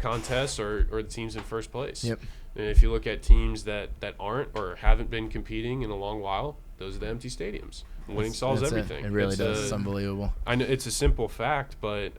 contests or the teams in first place. Yep. And if you look at teams that aren't or haven't been competing in a long while, those are the empty stadiums. Winning solves everything. It really does. It's unbelievable. I know it's a simple fact, but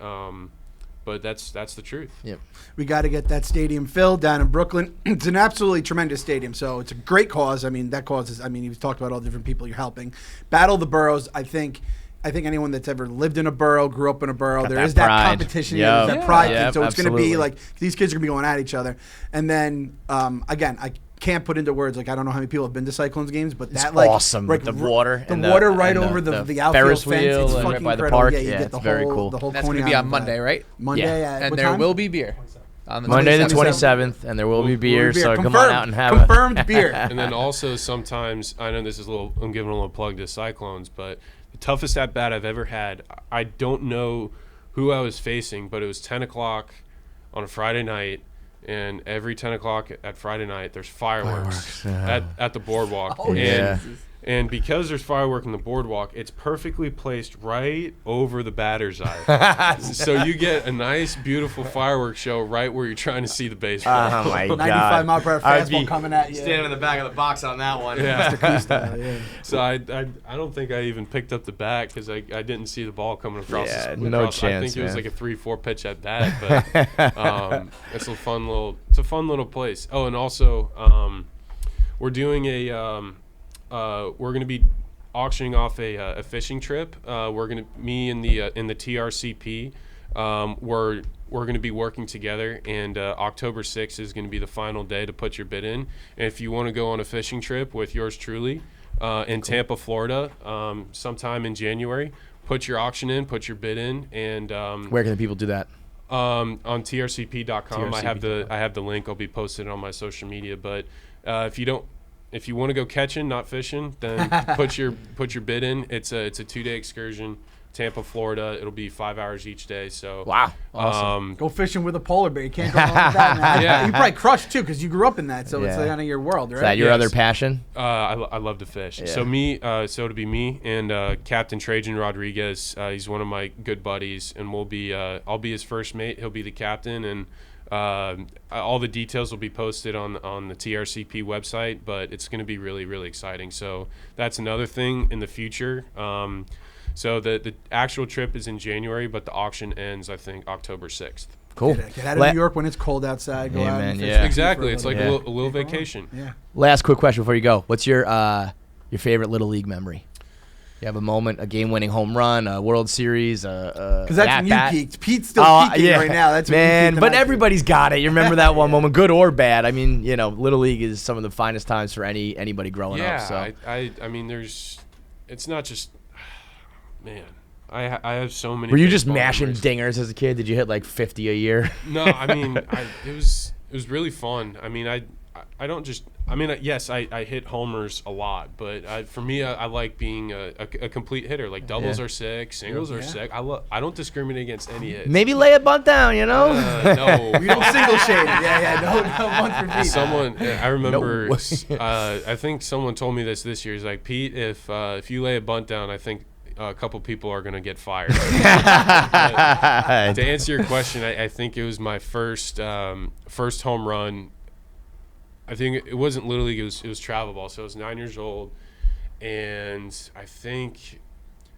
that's the truth. Yep. We got to get that stadium filled down in Brooklyn. It's an absolutely tremendous stadium, so it's a great cause. I mean, that cause is. I mean, you've talked about all the different people you're helping. Battle the boroughs. I think anyone that's ever lived in a borough, grew up in a borough, there is that competition, there's that pride thing. So it's going to be like these kids are going to be going at each other. And then again, can't put into words. Like I don't know how many people have been to Cyclones games, but It's that like awesome. like, The water, the and water right and over the outfield Ferris fence. wheel It's and fucking right by the incredible. park. Yeah, you Yeah, get it's the very whole cool. the whole That's Coney going to be on Island Monday, vibe. right? Monday at And what there time? will be beer. On the Monday the 27th. 27th, and there will be beer. So Confirmed. come on out and have confirmed beer. And then also sometimes, I know this is a little, I'm giving a little plug to Cyclones, but the toughest at bat I've ever had, I don't know who I was facing, but it was 10 o'clock on a Friday night. And every 10 o'clock at Friday night, there's fireworks at the boardwalk. Oh, And because there's firework in the boardwalk, it's perfectly placed right over the batter's eye. So you get a nice, beautiful fireworks show right where you're trying to see the baseball. Oh my god! 95 mile per hour I'd be fastball coming at you. standing in the back of the box on that one. Yeah. So I don't think I even picked up the bat because I didn't see the ball coming across. Yeah, the, no across. I chance, think it was man. like a 3-4 pitch at bat, but it's a fun little place. Oh, and also we're doing we're going to be auctioning off a fishing trip. Me and the TRCP. We're going to be working together, and October 6th is going to be the final day to put your bid in. And if you want to go on a fishing trip with yours truly in Tampa, Florida, sometime in January, put your auction in, put your bid in, and Where can the people do that? on trcp.com. I have TRCP.com. the link. I'll be posted on my social media. But if you want to go catching, not fishing, then put your bid in. It's a 2-day excursion, Tampa, Florida. It'll be 5 hours each day. So Wow, awesome. Go fishing with a polar bear. You can't go wrong with that, man. Yeah. You probably crushed too because you grew up in that, so it's Yeah. kind of your world, right? Is that your Yes. other passion? I love to fish. Yeah. So it'll be me and Captain Trajan Rodriguez. He's one of my good buddies, and I'll be his first mate. He'll be the captain, and all the details will be posted on the TRCP website. But it's going to be really, really exciting. So that's another thing in the future. So the actual trip is in January, but the auction ends, I think, October 6th. Cool. Get out of New York when it's cold outside. Go Yeah, out man, and fish yeah. Exactly. It's like Yeah. a little vacation. Yeah. Last quick question before you go. What's your favorite Little League memory? You have a moment, a game-winning home run, a World Series, Because that's when you at-bat? geeked. Pete's still geeking right now. That's when man. you geeked But tonight. everybody's got it. You remember that one moment, good or bad. I mean, Little League is some of the finest times for anybody growing up. So. I mean, it's not just, man. I have so many. Were you just baseball mashing memories. dingers as a kid? Did you hit like 50 a year? No, I mean, it was really fun. I mean, I don't just. I mean, yes, I hit homers a lot, but for me, I like being a complete hitter. Like doubles Yeah. are sick, singles are sick. I don't discriminate against any hits. Maybe lay a bunt down, No. We don't single shade. Yeah. No one for Pete. Someone, I remember, way. I think someone told me this year. He's like, Pete, if you lay a bunt down, I think a couple people are going to get fired. To answer your question, I think it was my first home run. I think it wasn't Little League, it was travel ball. So I was 9 years old, and I think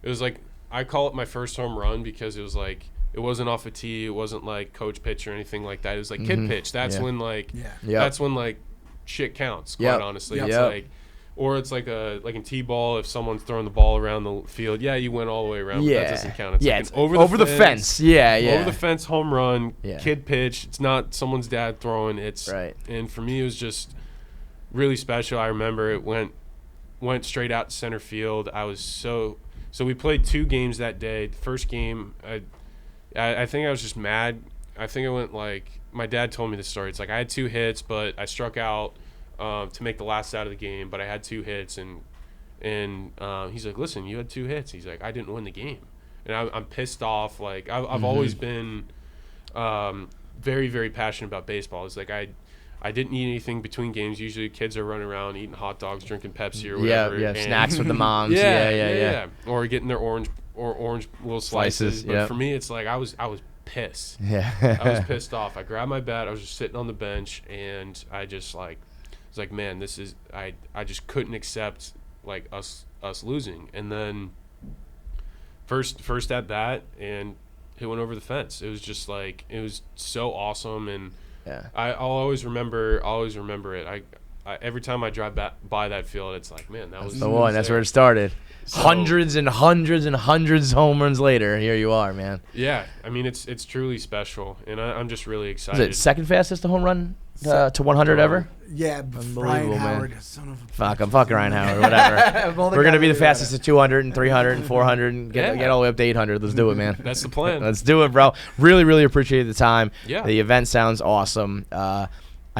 it was like, I call it my first home run because it was like, it wasn't off a tee, it wasn't like coach pitch or anything like that. It was like kid pitch. That's Yeah. when like Yeah. Yep. that's when like shit counts, quite Yep. honestly. Yep. It's Yep. like, or it's like in T-ball, if someone's throwing the ball around the field, yeah, you went all the way around, but that doesn't count. It's yeah, like it's an over the fence. Yeah, yeah. over the fence home run, Yeah. kid pitch. It's not someone's dad throwing. It's Right. And for me, it was just really special. I remember it went straight out to center field. I was so we played 2 games that day. The first game, I think I was just mad. I think it went like, my dad told me the story. It's like I had 2 hits, but I struck out to make the last out of the game. But I had 2 hits, and he's like, "Listen, you had 2 hits." He's like, "I didn't win the game," and I'm pissed off. Like I've always been very, very passionate about baseball. It's like I didn't eat anything between games. Usually kids are running around eating hot dogs, drinking Pepsi or whatever. Yeah, and snacks with the moms. Yeah. Or getting their orange little slices. But yep. for me, it's like I was pissed. Yeah. I was pissed off. I grabbed my bat. I was just sitting on the bench, and I just was like, man, this is I just couldn't accept like us losing. And then first at bat, and it went over the fence. It was just like, it was so awesome, and Yeah. I'll always remember it. I every time I drive by that field, it's like, man, that was The one. That's where it started. So- Hundreds and hundreds and hundreds of home runs later, here you are, man. Yeah, I mean, it's truly special, and I'm just really Is excited. it second fastest home run to 100 ever? Yeah, Ryan Howard, man. son of a Fuck, I'm fucking Ryan Howard, whatever. We're going to be the fastest at 200 and 300 and 400 and get all the way up to 800. Let's do it, man. That's the plan. Let's do it, bro. Really, really appreciate the time. Yeah. The event sounds awesome. I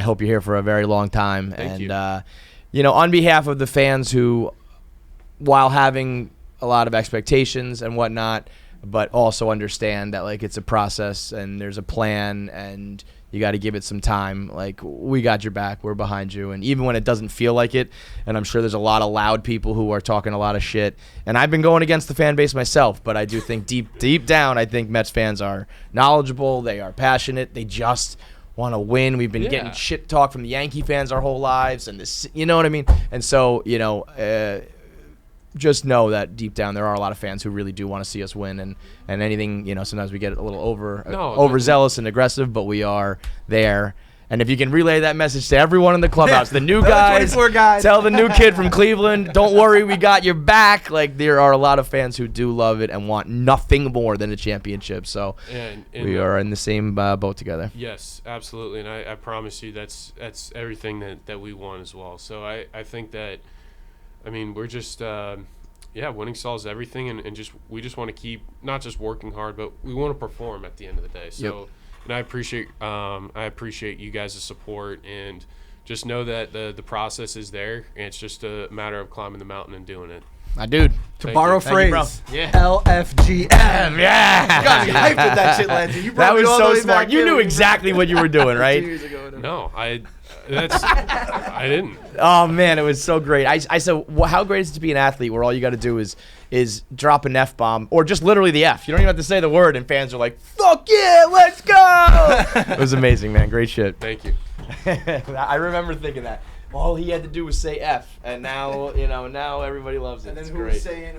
hope you're here for a very long time. Thank you. On behalf of the fans who, while having a lot of expectations and whatnot, but also understand that like it's a process and there's a plan and you got to give it some time. Like, we got your back. We're behind you. And even when it doesn't feel like it, and I'm sure there's a lot of loud people who are talking a lot of shit. And I've been going against the fan base myself, but I do think deep down, I think Mets fans are knowledgeable. They are passionate. They just want to win. We've been getting shit talk from the Yankee fans our whole lives. And this, you know what I mean? And so, just know that deep down there are a lot of fans who really do want to see us win, and anything, sometimes we get a little overzealous and aggressive, but we are there. And if you can relay that message to everyone in the clubhouse, the new guys, tell the new kid from Cleveland, don't worry, we got your back. Like, there are a lot of fans who do love it and want nothing more than a championship. So and we are in the same boat together. Yes, absolutely. And I promise you that's everything that we want as well. So I think that, we're just, winning solves everything, and we just want to keep not just working hard, but we want to perform at the end of the day. So, and I appreciate you guys' support, and just know that the process is there, and it's just a matter of climbing the mountain and doing it. Dude. To borrow a phrase, LFGM. Yeah. You got me hyped with that shit, Landry. You that was all so the way smart. back You in. knew exactly what you were doing, right? No, I didn't. Oh man, it was so great. I said, how great is it to be an athlete where all you got to do is drop an F-bomb, or just literally the F. You don't even have to say the word, and fans are like, "Fuck yeah, let's go!" It was amazing, man. Great shit. Thank you. I remember thinking that all he had to do was say F, and now now everybody loves it. And then it's who great. was saying